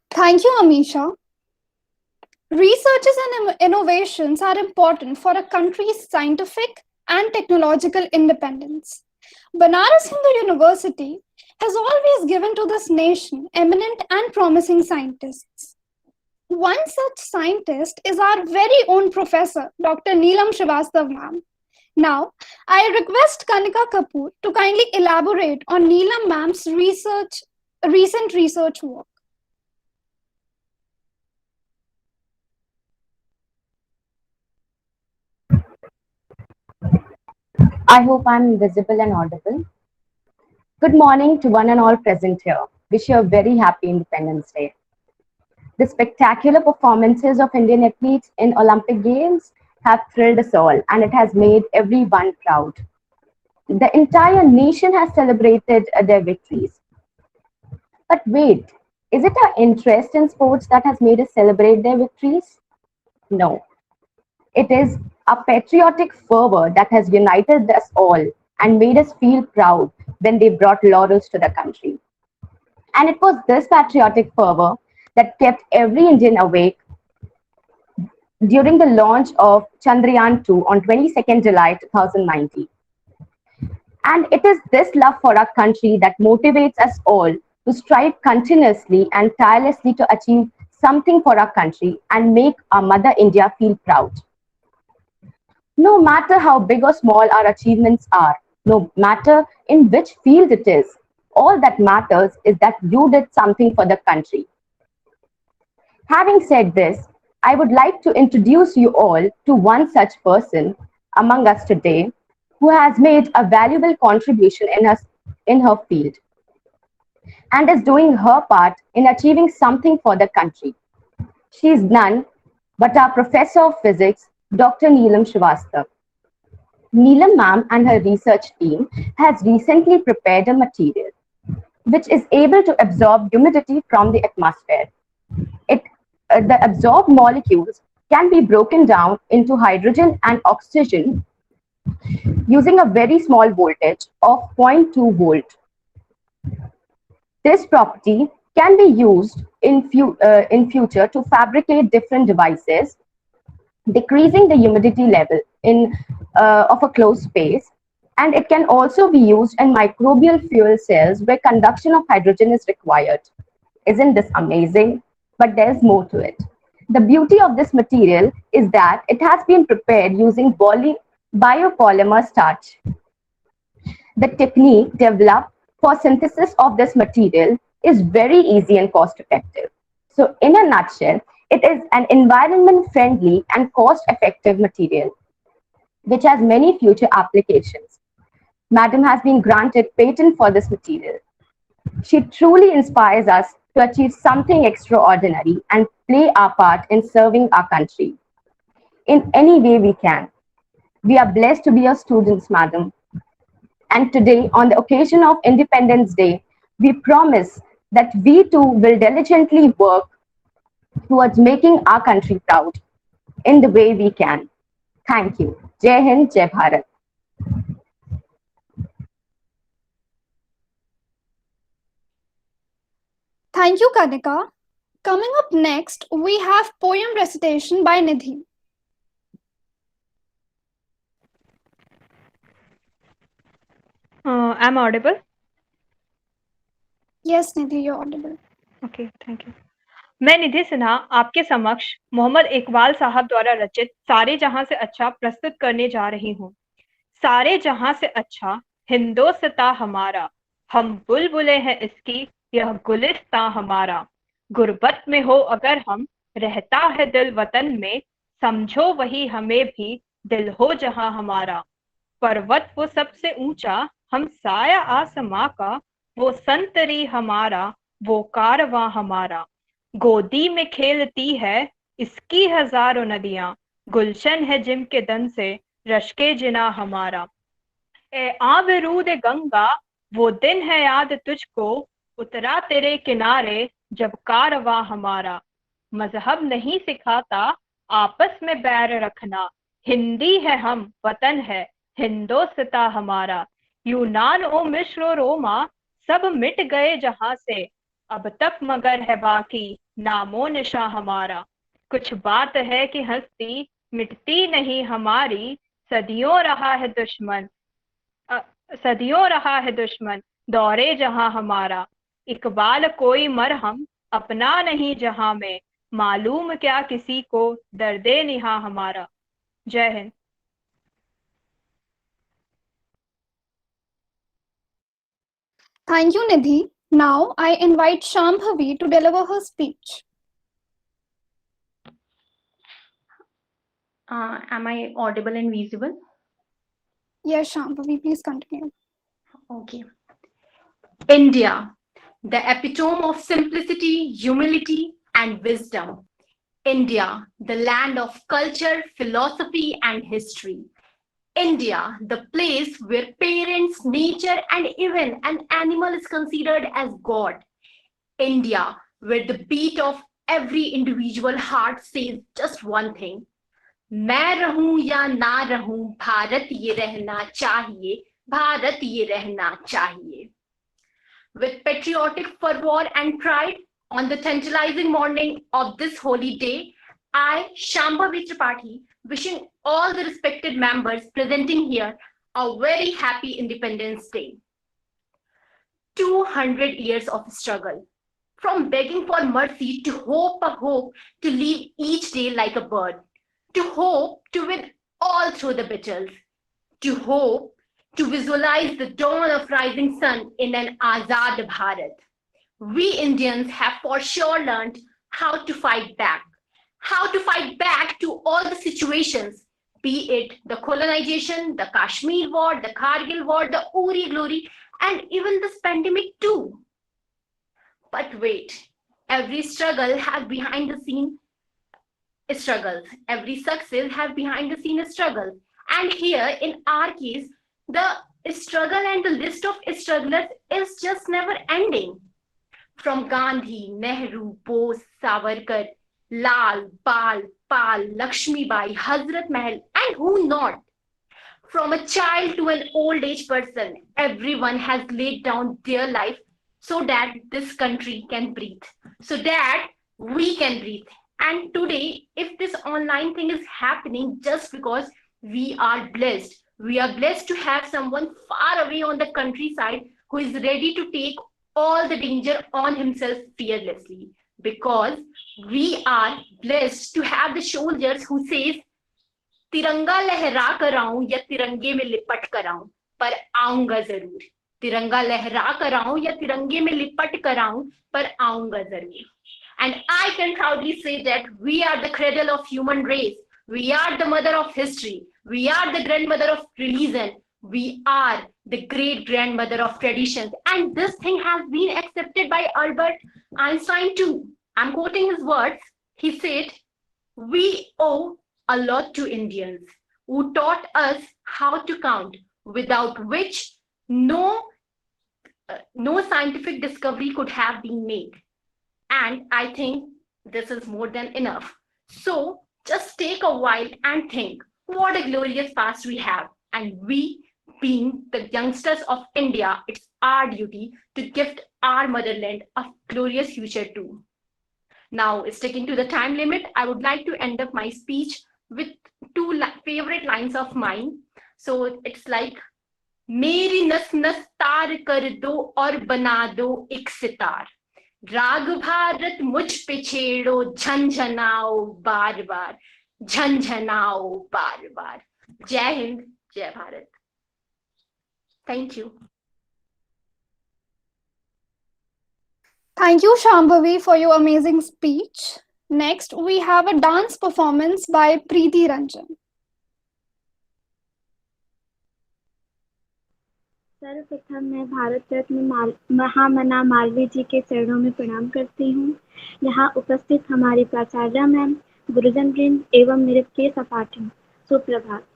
Thank you, Amisha. Researches and innovations are important for a country's scientific and technological independence. Banaras Hindu University has always given to this nation eminent and promising scientists. One such scientist is our very own professor, Dr. Neelam Srivastav ma'am. Now, I request Kanika Kapoor to kindly elaborate on Neelam ma'am's recent research work.
I hope I'm visible and audible. Good morning to one and all present here. Wish you a very happy Independence Day. The spectacular performances of Indian athletes in Olympic Games have thrilled us all, and it has made everyone proud. The entire nation has celebrated their victories. But wait, is it our interest in sports that has made us celebrate their victories? No. It is a patriotic fervor that has united us all and made us feel proud when they brought laurels to the country. And it was this patriotic fervor that kept every Indian awake during the launch of Chandrayaan 2 on 22nd July 2019. And it is this love for our country that motivates us all to strive continuously and tirelessly to achieve something for our country and make our Mother India feel proud. No matter how big or small our achievements are, no matter in which field it is, all that matters is that you did something for the country. Having said this, I would like to introduce you all to one such person among us today who has made a valuable contribution in her field and is doing her part in achieving something for the country. She is none but our Professor of Physics, Dr. Neelam Srivastav. Neelam ma'am and her research team has recently prepared a material which is able to absorb humidity from the atmosphere. The absorbed molecules can be broken down into hydrogen and oxygen using a very small voltage of 0.2 volt. This property can be used in future to fabricate different devices, decreasing the humidity level of a closed space, and it can also be used in microbial fuel cells where conduction of hydrogen is required. Isn't this amazing? But there's more to it. The beauty of this material is that it has been prepared using biopolymer starch. The technique developed for synthesis of this material is very easy and cost effective. So in a nutshell, it is an environment-friendly and cost-effective material, which has many future applications. Madam has been granted patent for this material. She truly inspires us to achieve something extraordinary and play our part in serving our country in any way we can. We are blessed to be your students, Madam. And today, on the occasion of Independence Day, we promise that we too will diligently work towards making our country proud in the way we can. Thank you. Jai Hind, Jai Bharat.
Thank you, Kanika. Coming up next, we have poem recitation by Nidhi.
I'm audible?
Yes, Nidhi, you're audible.
Okay, thank you. मैं निधि सिन्हा आपके समक्ष मोहम्मद इकबाल साहब द्वारा रचित सारे जहां से अच्छा प्रस्तुत करने जा रही हूँ। सारे जहां से अच्छा हिंदोस्तां हमारा, हम बुलबुलें हैं इसकी, यह गुलिस्तां हमारा। गुर्बत में हो अगर हम, रहता है दिल वतन में, समझो वही हमें भी दिल हो जहां हमारा। पर्वत वो सबसे ऊंचा, हम साया आसमां का, वो संतरी हमारा, वो कारवां हमारा। गोदी में खेलती है इसकी हजारों नदियां, गुलशन है जिनके दन से रश्के जिना हमारा। ए आबरूद गंगा, वो दिन है याद तुझको, उतरा तेरे किनारे जब कारवां हमारा। मजहब नहीं सिखाता आपस में बैर रखना, हिंदी है हम, वतन है हिंदोस्ता हमारा। यूनान ओ मिस्र ओ रोमा, सब मिट गए जहां से, अब तक मगर है बाकी नामो निशा हमारा। कुछ बात है कि हस्ती मिटती नहीं हमारी, सदियों रहा है दुश्मन, सदियों रहा है दुश्मन दौरे जहां हमारा। इकबाल कोई मरहम अपना नहीं जहां में, मालूम क्या किसी को दर्दे निहा हमारा। जय Hind.
Thank you, Nidhi. Now I invite Shambhavi to deliver her speech.
Am I audible and visible?
Yes, Shambhavi, please continue.
Okay. India, the epitome of simplicity, humility, and wisdom. India, the land of culture, philosophy, and history. India, the place where parents, nature, and even an animal is considered as God. India, where the beat of every individual heart says just one thing: मैं रहूं या ना रहूं, भारत ये रहना चाहिए, भारत ये रहना चाहिए. With patriotic fervor and pride, on the tantalizing morning of this holy day, I, Shambhavi Tripathi, wishing all the respected members presenting here a very happy Independence Day. 200 years of struggle, from begging for mercy to hope to live each day like a bird, to hope to win all through the battles, to hope to visualize the dawn of rising sun in an Azad Bharat. We Indians have for sure learned how to fight back to all the situations, be it the colonization, the Kashmir war, the Kargil war, the Uri glory, and even this pandemic too. But wait, every struggle has behind the scene struggles. Every success has behind the scene struggles. And here in our case, the struggle and the list of strugglers is just never ending. From Gandhi, Nehru, Bose, Savarkar, Lal, Pal, Lakshmi Bai, Hazrat Mahal, and who not? From a child to an old age person, everyone has laid down their life so that this country can breathe, so that we can breathe. And today, if this online thing is happening just because we are blessed to have someone far away on the countryside who is ready to take all the danger on himself fearlessly, because we are blessed to have the soldiers who says, तिरंगा लहरा कर आऊं या तिरंगे में लिपट कर आऊं, पर आऊंगा जरूर. तिरंगा लहरा कर आऊं या तिरंगे में लिपट कर आऊं, पर आऊंगा जरूर. And I can proudly say that we are the cradle of human race. We are the mother of history. We are the grandmother of religion. We are the great grandmother of traditions. And this thing has been accepted by Albert Einstein too. I'm quoting his words. He said, we owe a lot to Indians who taught us how to count, without which no scientific discovery could have been made. And I think this is more than enough. So just take a while and think what a glorious past we have. And we, being the youngsters of India, it's our duty to gift our motherland a glorious future too. Now, sticking to the time limit, I would like to end up my speech with two favorite lines of mine. So it's like, मेरी नस नस तार कर दो और बना दो एक सितार, राग भारत मुझ पे छेड़ो, झंझनाओ बार बार, झंझनाओ बार बार. जय हिंद, जय Bharat. Thank you.
Thank you, Shambhavi, for your amazing speech. Next, we have a dance performance by Preeti Ranjan.
सर्वप्रथम मैं भारत रत्न महामना मालवीय जी के चरणों में प्रणाम करती हूँ। यहाँ उपस्थित हमारी प्राचार्य मैम, गुरुजन वृंद एवं मेरे प्रिय सहपाठी, सुप्रभात।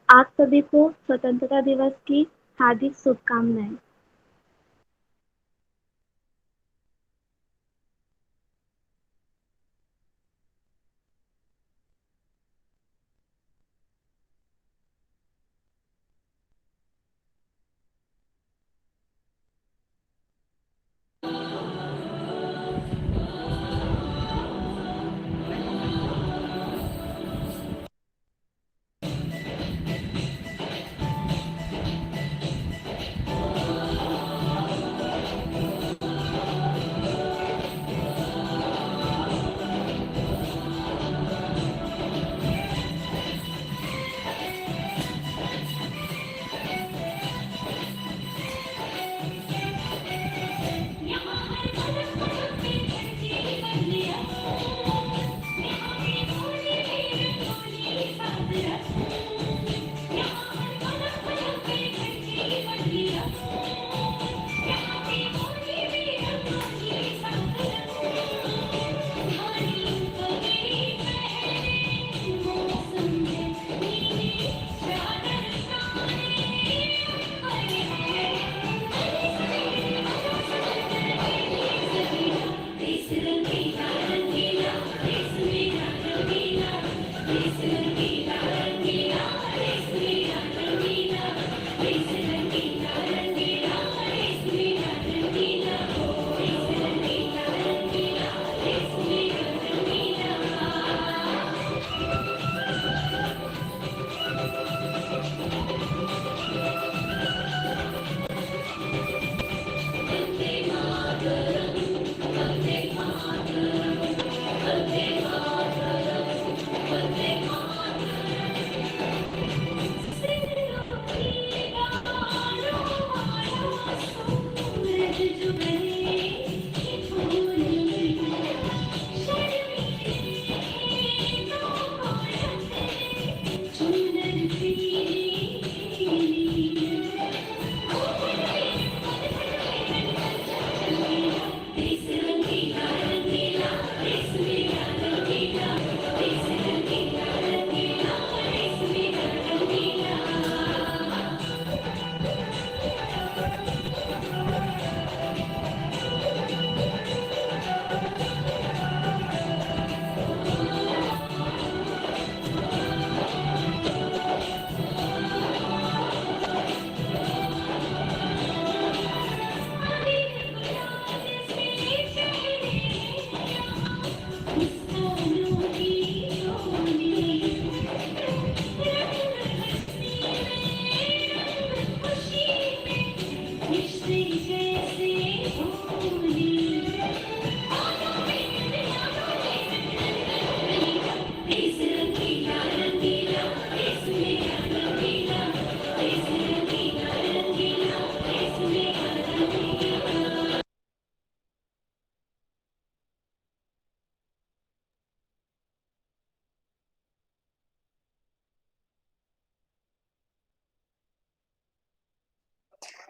आप सभी को स्वतंत्रता दिवस की हार्दिक शुभकामनाएं।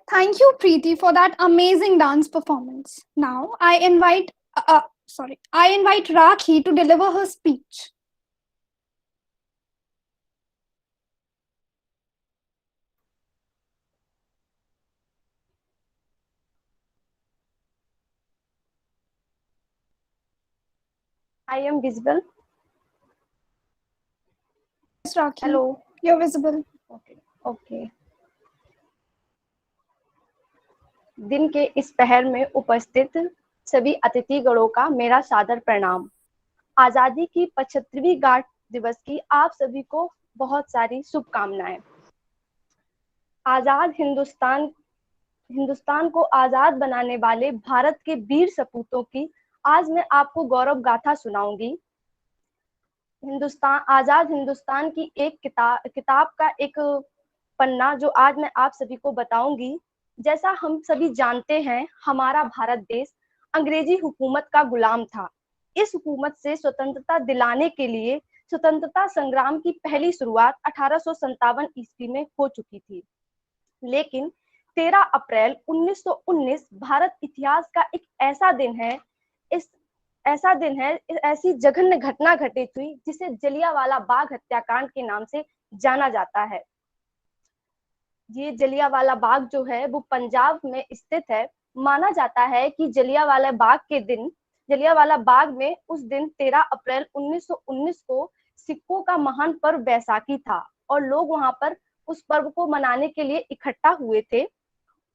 Thank you, Preeti, for that amazing dance performance. Now, I invite Rakhi to deliver her speech.
I am visible.
Yes, Rakhi.
Hello.
You're visible.
Okay. दिन के इस पहर में उपस्थित सभी अतिथिगणों का मेरा सादर प्रणाम। आजादी की 75वीं गांठ दिवस की आप सभी को बहुत सारी शुभकामनाएं। आजाद हिंदुस्तान को आजाद बनाने वाले भारत के वीर सपूतों की आज मैं आपको गौरव गाथा सुनाऊंगी। आजाद हिंदुस्तान की एक किताब का एक पन्ना जो आज मैं आप सभी को बताऊंगी। जैसा हम सभी जानते हैं, हमारा भारत देश अंग्रेजी हुकूमत का गुलाम था। इस हुकूमत से स्वतंत्रता दिलाने के लिए स्वतंत्रता संग्राम की पहली शुरुआत 1857 ईस्वी में हो चुकी थी, लेकिन
13 अप्रैल 1919 भारत इतिहास का एक ऐसा दिन है, ऐसी जघन्य घटना घटित हुई जिसे जलियांवाला बाग हत्याकांड के नाम से जाना जाता है। ये जलियांवाला बाग जो है वो पंजाब में स्थित है। माना जाता है कि जलियांवाला बाग में उस दिन 13 अप्रैल 1919 को सिखों का महान पर्व बैसाखी था और लोग वहां पर उस पर्व को मनाने के लिए इकट्ठा हुए थे।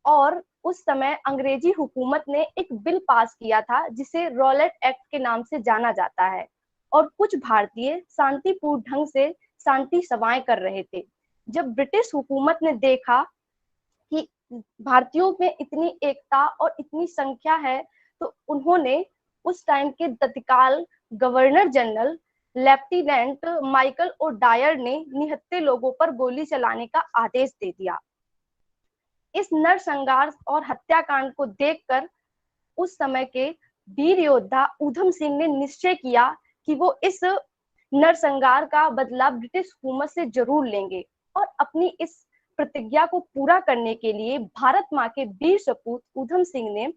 और उस समय अंग्रेजी हुकूमत ने एक बिल पास किया था जिसे रॉलेट एक्ट के नाम से जाना जाता है, और कुछ भारतीय शांतिपूर्ण ढंग से शांति सभाएं कर रहे थे। जब ब्रिटिश हुकूमत ने देखा कि भारतीयों में इतनी एकता और इतनी संख्या है, तो उन्होंने उस टाइम के तत्काल governor general lieutenant Michael O'Dwyer ने निहत्थे लोगों पर गोली चलाने का आदेश दे दिया। इस नरसंहार और हत्याकांड को देखकर उस समय के वीर योद्धा ऊधम सिंह ने निश्चय किया कि वो इस नरसंहार का बदला ब्रिटिश हुकूमत से जरूर लेंगे, और अपनी इस प्रतिज्ञा को पूरा करने के लिए भारत मां के वीर सपूत ऊधम सिंह ने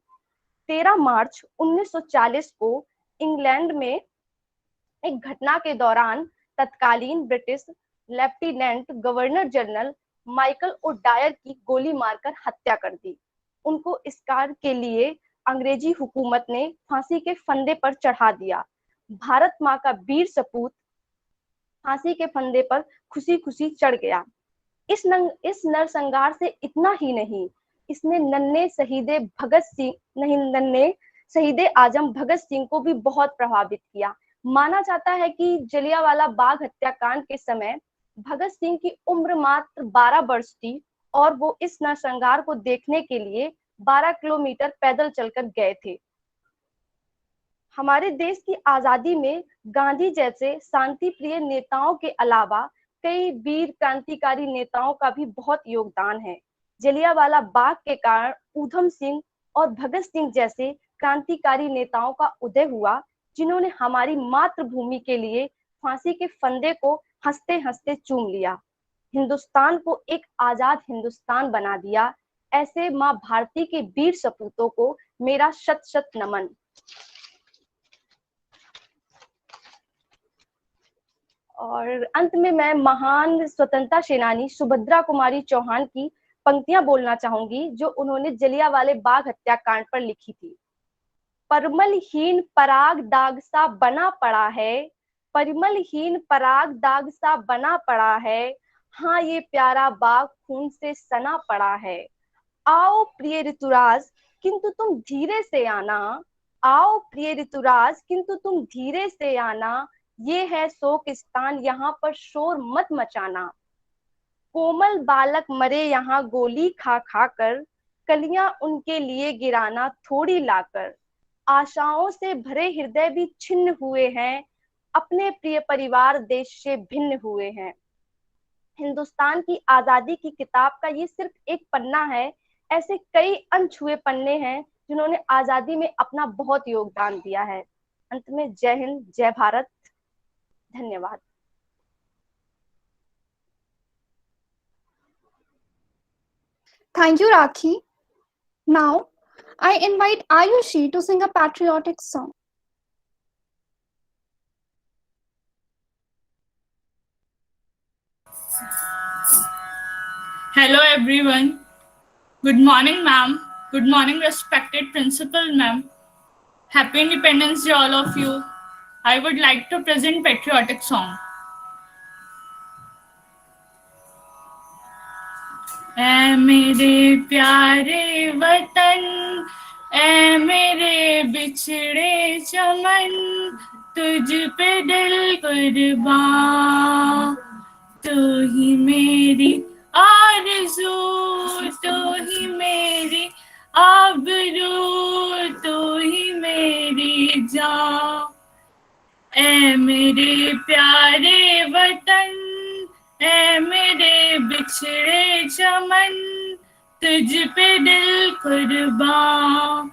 13 मार्च 1940 को इंग्लैंड में एक घटना के दौरान तत्कालीन British lieutenant governor general Michael O'Dwyer की गोली मारकर हत्या कर दी। उनको इस कार्य के लिए अंग्रेजी हुकूमत ने फांसी के फंदे पर चढ़ा दिया। भारत मां का वीर सपूत फांसी के फंदे पर खुशी खुशी चढ़ गया। इस नरसंहार से इतना ही नहीं, इसने नन्हे शहीदे आजम भगत सिंह को भी बहुत प्रभावित किया। माना जाता है कि जलियांवाला बाग हत्याकांड के समय भगत सिंह की उम्र मात्र 12 वर्ष थी और वो इस नरसंहार को देखने के लिए 12 किलोमीटर पैदल चलकर गए थे। हमारे देश की आजादी में गांधी जैसे शांति प्रिय नेताओं के अलावा कई वीर क्रांतिकारी नेताओं का भी बहुत योगदान है। जलियांवाला बाग के कारण ऊधम सिंह और भगत सिंह जैसे क्रांतिकारी नेताओं का उदय हुआ, जिन्होंने हमारी मातृभूमि के लिए फांसी के फंदे को हंसते हंसते चूम लिया, हिंदुस्तान को एक आजाद हिंदुस्तान बना दिया। ऐसे मां भारती के वीर सपूतों को मेरा शत शत नमन। और अंत में मैं महान स्वतंत्रता सेनानी सुभद्रा कुमारी चौहान की पंक्तियां बोलना चाहूंगी, जो उन्होंने जलियांवाले बाग हत्याकांड पर लिखी थी। परिमलहीन पराग दाग सा बना पड़ा है, परिमलहीन पराग दाग सा बना पड़ा है, हाँ ये प्यारा बाग खून से सना पड़ा है। आओ प्रिय ऋतुराज किंतु तुम धीरे से आना, आओ प्रिय ऋतुराज किंतु तुम धीरे से आना, ये है शोकस्थान यहाँ पर शोर मत मचाना। कोमल बालक मरे यहाँ गोली खा खा कर, कलियां उनके लिए गिराना थोड़ी लाकर। आशाओं से भरे हृदय भी छिन्न हुए हैं, अपने प्रिय परिवार देश से भिन्न हुए हैं। हिंदुस्तान की आजादी की किताब का ये सिर्फ एक पन्ना है, ऐसे कई अनछुए पन्ने हैं जिन्होंने आजादी में अपना बहुत योगदान दिया है। अंत में जय हिंद, जय भारत, धन्यवाद।
Thank you, Rakhi. Now, I invite Ayushi to sing a patriotic song.
Hello everyone. Good morning ma'am. Good morning respected principal ma'am. Happy Independence Day all of you. I would like to present patriotic song. ऐ मेरे प्यारे वतन, ऐ मेरे बिछड़े चमन, तुझ पे दिल कुर्बान। तू ही मेरी आरज़ू, तू ही मेरी आबरू, तू ही मेरी जान। ऐ मेरे प्यारे वतन, ऐ मेरे बिछड़े चमन, तुझ पे दिल कुर्बान।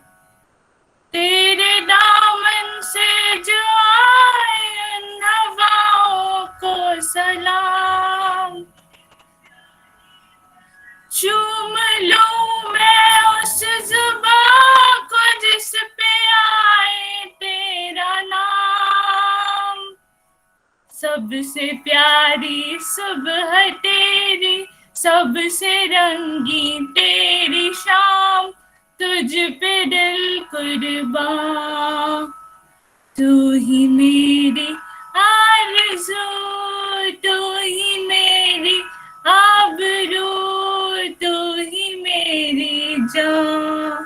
तेरे दामन से जो आए उन हवाओं को सलाम। चूम लूं सबसे प्यारी सुबह तेरी, सबसे रंगी तेरी शाम, तुझ पे दिल कुर्बान। तू ही मेरी आरज़ू, तू ही मेरी आबरू, तू ही मेरी जान।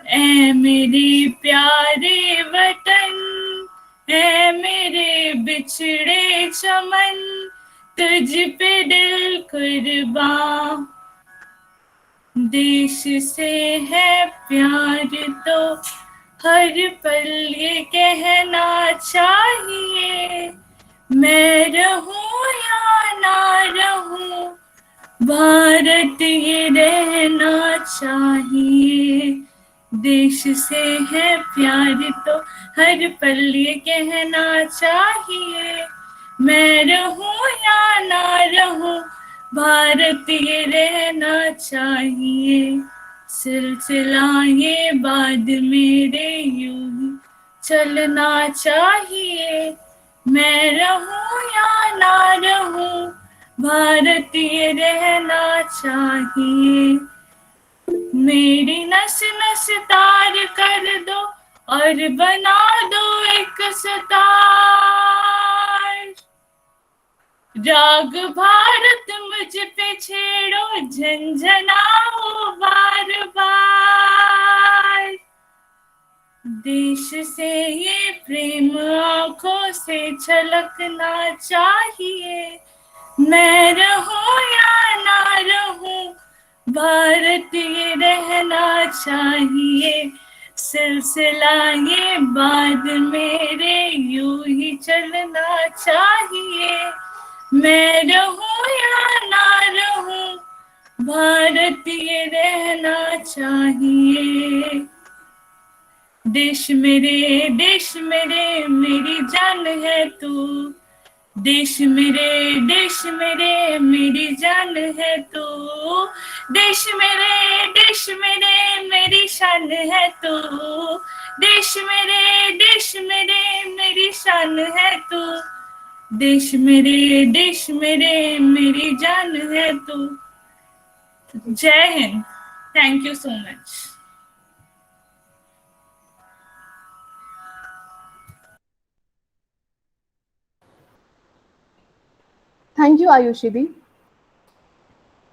ऐ मेरे प्यारे वतन, ऐ मेरे बिछड़े चमन, तुझ पे दिल कुर्बान। देश से है प्यार तो हर पल ये कहना चाहिए, मैं रहूं या ना रहूं, भारत ये रहना चाहिए। देश से है प्यार तो हर पल ये कहना चाहिए, मैं रहूं या ना रहूं, भारत ये रहना चाहिए। सिलसिला ये बाद मेरे यूं ही चलना चाहिए, मैं रहूं या ना रहूं, भारत ये रहना चाहिए। मेरी नस नस तार कर दो और बना दो एक सितार, राग भारत मुझ पे छेड़ो, झंझनाओ बार बार। देश से ये प्रेम आंखों से छलकना चाहिए, मैं रहूं या ना रहूं, भारत ये रहना चाहिए। सिलसिला ये बाद मेरे यूं ही चलना चाहिए, मैं रहूं या ना रहूं, भारत ये रहना चाहिए। देश मेरे मेरी जान है तू, देश मेरे मेरी जान है तू, देश मेरे मेरी शान है तू, देश मेरे मेरी शान है तू, देश मेरे मेरी जान है तू। जय हिंद। Thank you so much.
Thank you Ayushi दी।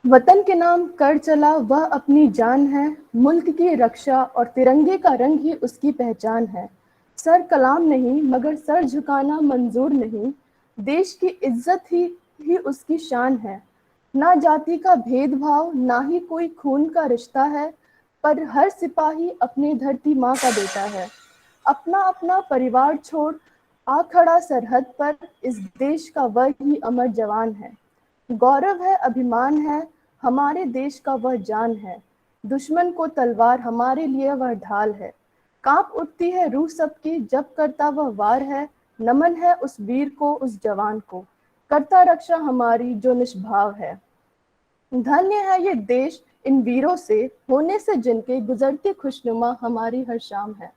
वतन के नाम कर चला वह अपनी जान है, मुल्क की रक्षा और तिरंगे का रंग ही उसकी पहचान है। सर कलाम नहीं मगर सर झुकाना मंजूर नहीं, देश की इज्जत ही उसकी शान है। ना जाति का भेदभाव ना ही कोई खून का रिश्ता है, पर हर सिपाही अपनी धरती माँ का बेटा है। अपना अपना परिवार छोड़ आ खड़ा सरहद पर, इस देश का वह ही अमर जवान है। गौरव है अभिमान है हमारे देश का वह जान है, दुश्मन को तलवार हमारे लिए वह ढाल है। कांप उठती है रूह सबकी जब करता वह वार है, नमन है उस वीर को उस जवान को, करता रक्षा हमारी जो निष्भाव है। धन्य है ये देश इन वीरों से, होने से जिनके गुजरती खुशनुमा हमारी हर शाम है।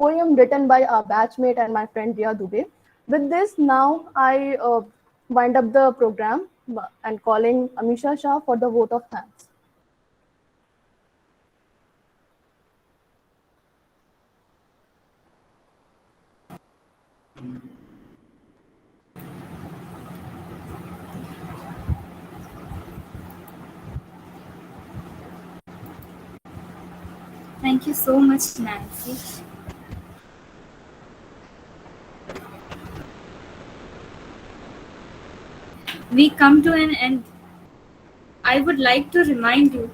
Poem written by our batchmate and my friend Dia Dubey. With this, now I wind up the program and calling Amisha Shah for the vote of thanks.
Thank you so much, Nancy. We come to an end. I would like to remind you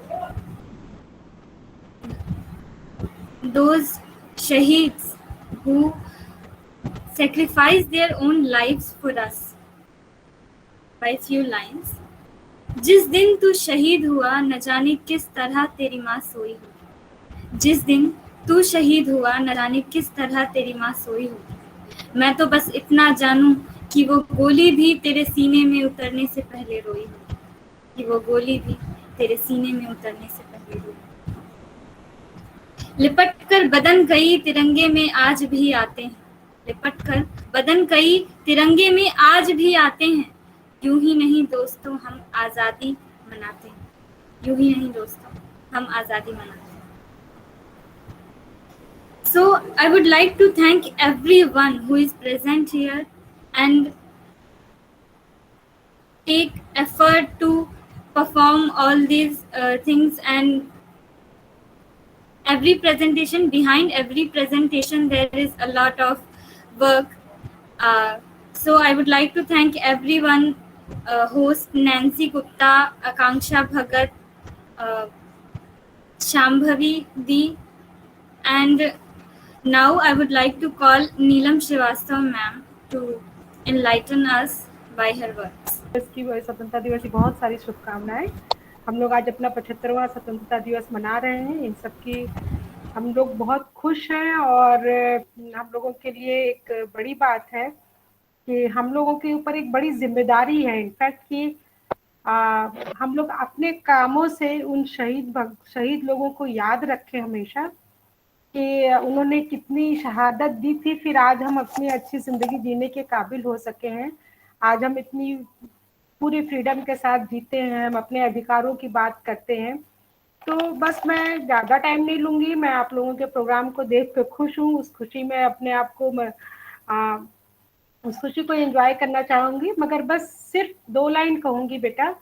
those shaheeds who sacrificed their own lives for us by few lines. जिस दिन तू शहीद हुआ न जाने किस तरह तेरी माँ सोई होगी, जिस दिन तू शहीद हुआ न जाने किस तरह तेरी माँ सोई होगी। मैं तो बस इतना जानूं कि वो गोली भी तेरे सीने में उतरने से पहले रोई होगी, कि वो गोली भी तेरे सीने में उतरने से पहले रोई। लिपट कर बदन गई तिरंगे में आज भी आते हैं, लिपटकर बदन कई तिरंगे में आज भी आते हैं। यूं ही नहीं दोस्तों हम आजादी मनाते हैं, यूं ही नहीं दोस्तों हम आजादी मनाते हैं। So I would like to thank everyone who is present here and take effort to perform all these things, and every presentation, behind every presentation there is a lot of work. So I would like to thank everyone, host Nancy Gupta, Akanksha Bhagat, Shambhavi Di, and now I would like to call Neelam Srivastav ma'am to enlighten us by her words.
की स्वतंत्रता दिवस की बहुत सारी शुभकामनाएं। हम लोग आज अपना 75वां स्वतंत्रता दिवस मना रहे हैं। इन सब की हम लोग बहुत खुश हैं और हम लोगों के लिए एक बड़ी बात है कि हम लोगों के ऊपर एक बड़ी जिम्मेदारी है इनफैक्ट कि हम लोग अपने कामों से उन शहीद लोगों को याद रखें हमेशा कि उन्होंने कितनी शहादत दी थी, फिर आज हम अपनी अच्छी जिंदगी जीने के काबिल हो सके हैं। आज हम इतनी पूरी फ्रीडम के साथ जीते हैं, हम अपने अधिकारों की बात करते हैं। तो बस मैं ज़्यादा टाइम नहीं लूँगी, मैं आप लोगों के प्रोग्राम को देख कर खुश हूँ। उस खुशी में अपने आप को उस खुशी को एंजॉय करना चाहूँगी, मगर बस सिर्फ 2 लाइन कहूँगी बेटा,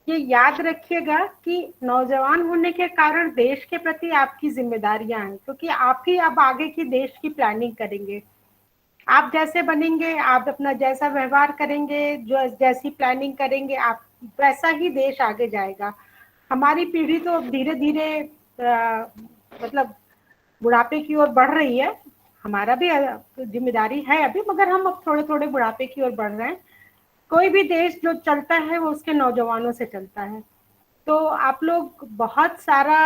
ये याद रखिएगा कि नौजवान होने के कारण देश के प्रति आपकी जिम्मेदारियां हैं, क्योंकि आप ही अब आगे की देश की प्लानिंग करेंगे। आप जैसे बनेंगे, आप अपना जैसा व्यवहार करेंगे, जो जैसी प्लानिंग करेंगे, आप वैसा ही देश आगे जाएगा। हमारी पीढ़ी तो धीरे धीरे मतलब बुढ़ापे की ओर बढ़ रही है। हमारा भी जिम्मेदारी है अभी, मगर हम अब थोड़े थोड़े बुढ़ापे की ओर बढ़ रहे हैं। कोई भी देश जो चलता है वो उसके नौजवानों से चलता है। तो आप लोग बहुत सारा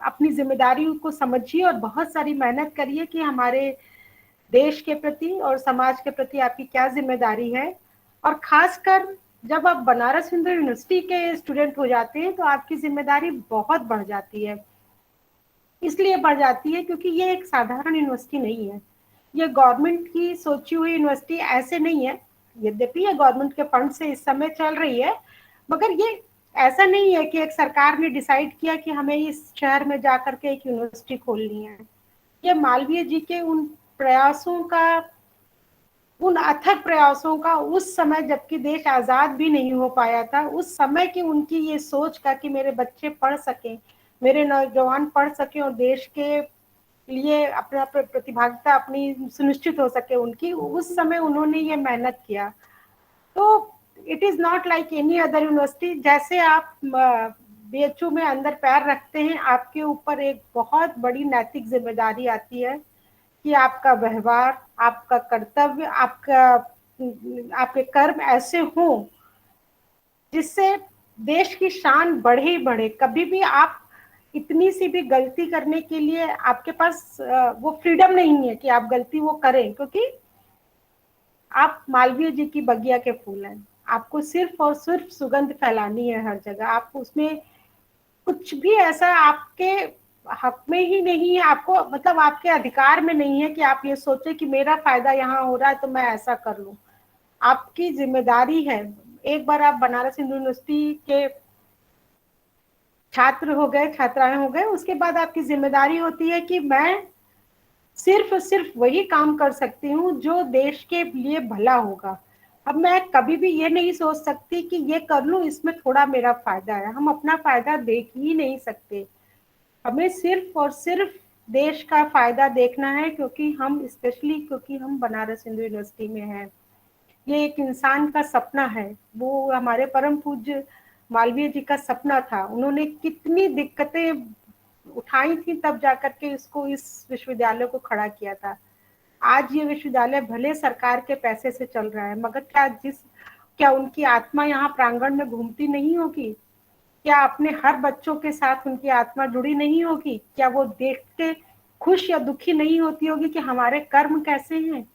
अपनी जिम्मेदारी को समझिए और बहुत सारी मेहनत करिए कि हमारे देश के प्रति और समाज के प्रति आपकी क्या जिम्मेदारी है। और खासकर जब आप बनारस हिंदू यूनिवर्सिटी के स्टूडेंट हो जाते हैं तो आपकी जिम्मेदारी बहुत बढ़ जाती है। इसलिए बढ़ जाती है क्योंकि ये एक साधारण यूनिवर्सिटी नहीं है, ये गवर्नमेंट की सोची हुई यूनिवर्सिटी ऐसे नहीं है। यद्यपि ये गवर्नमेंट के फंड से इस समय चल रही है, मगर ये ऐसा नहीं है कि एक सरकार ने डिसाइड किया कि हमें इस शहर में जाकर के एक यूनिवर्सिटी खोलनी है। ये मालवीय जी के उन प्रयासों का, उन अथक प्रयासों का, उस समय जबकि देश आज़ाद भी नहीं हो पाया था, उस समय की उनकी ये सोच का कि मेरे बच्चे पढ़ सकें, मेरे नौजवान पढ़ सकें और देश के लिए अपना प्रतिभागिता अपनी सुनिश्चित हो सके उनकी, उस समय उन्होंने ये मेहनत किया। तो it is not like any other university. जैसे आप BHU में अंदर पैर रखते हैं, आपके ऊपर एक बहुत बड़ी नैतिक जिम्मेदारी आती है कि आपका व्यवहार, आपका कर्तव्य, आपके कर्म ऐसे हों जिससे देश की शान बढ़े ही बढ़े। कभी भी आप इतनी सी भी गलती करने के लिए आपके पास वो फ्रीडम नहीं है कि आप गलती वो करें, क्योंकि आप मालवीय जी की बगिया के फूल हैं। आपको सिर्फ और सिर्फ सुगंध फैलानी है हर जगह। आप उसमें कुछ भी ऐसा आपके हक में ही नहीं है, आपको मतलब आपके अधिकार में नहीं है कि आप ये सोचे कि मेरा फायदा यहाँ हो रहा है तो मैं ऐसा कर लूँ। आपकी जिम्मेदारी है। एक बार आप बनारस हिंदू यूनिवर्सिटी के छात्र हो गए, छात्राएं हो गए, उसके बाद आपकी जिम्मेदारी होती है कि मैं सिर्फ वही काम कर सकती हूँ जो देश के लिए भला होगा। अब मैं कभी भी ये नहीं सोच सकती कि ये कर लूँ, इसमें थोड़ा मेरा फायदा है। हम अपना फायदा देख ही नहीं सकते। हमें सिर्फ और सिर्फ देश का फायदा देखना है, क्योंकि हम बनारस हिंदू यूनिवर्सिटी में हैं। ये एक इंसान का सपना है, वो हमारे परम पूज्य मालवीय जी का सपना था। उन्होंने कितनी दिक्कतें उठाई थी तब जाकर के इसको, इस विश्वविद्यालय को खड़ा किया था। आज ये विश्वविद्यालय भले सरकार के पैसे से चल रहा है, मगर क्या उनकी आत्मा यहाँ प्रांगण में घूमती नहीं होगी? क्या अपने हर बच्चों के साथ उनकी आत्मा जुड़ी नहीं होगी? क्या वो देख के खुश या दुखी नहीं होती होगी कि हमारे कर्म कैसे हैं?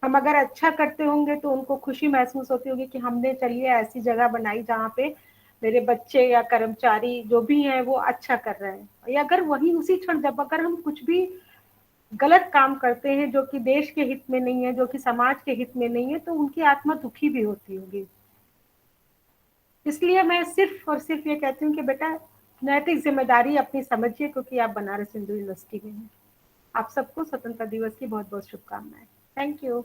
हम अगर अच्छा करते होंगे तो उनको खुशी महसूस होती होगी कि हमने चलिए ऐसी जगह बनाई जहाँ पे मेरे बच्चे या कर्मचारी जो भी हैं वो अच्छा कर रहे हैं। या अगर वही उसी क्षण जब अगर हम कुछ भी गलत काम करते हैं जो कि देश के हित में नहीं है, जो कि समाज के हित में नहीं है, तो उनकी आत्मा दुखी भी होती होगी। इसलिए मैं सिर्फ और सिर्फ ये कहती हूँ कि बेटा नैतिक जिम्मेदारी अपनी समझिए, क्योंकि आप बनारस हिंदू यूनिवर्सिटी में हैं। आप सबको स्वतंत्रता दिवस की बहुत बहुत शुभकामनाएं। Thank you.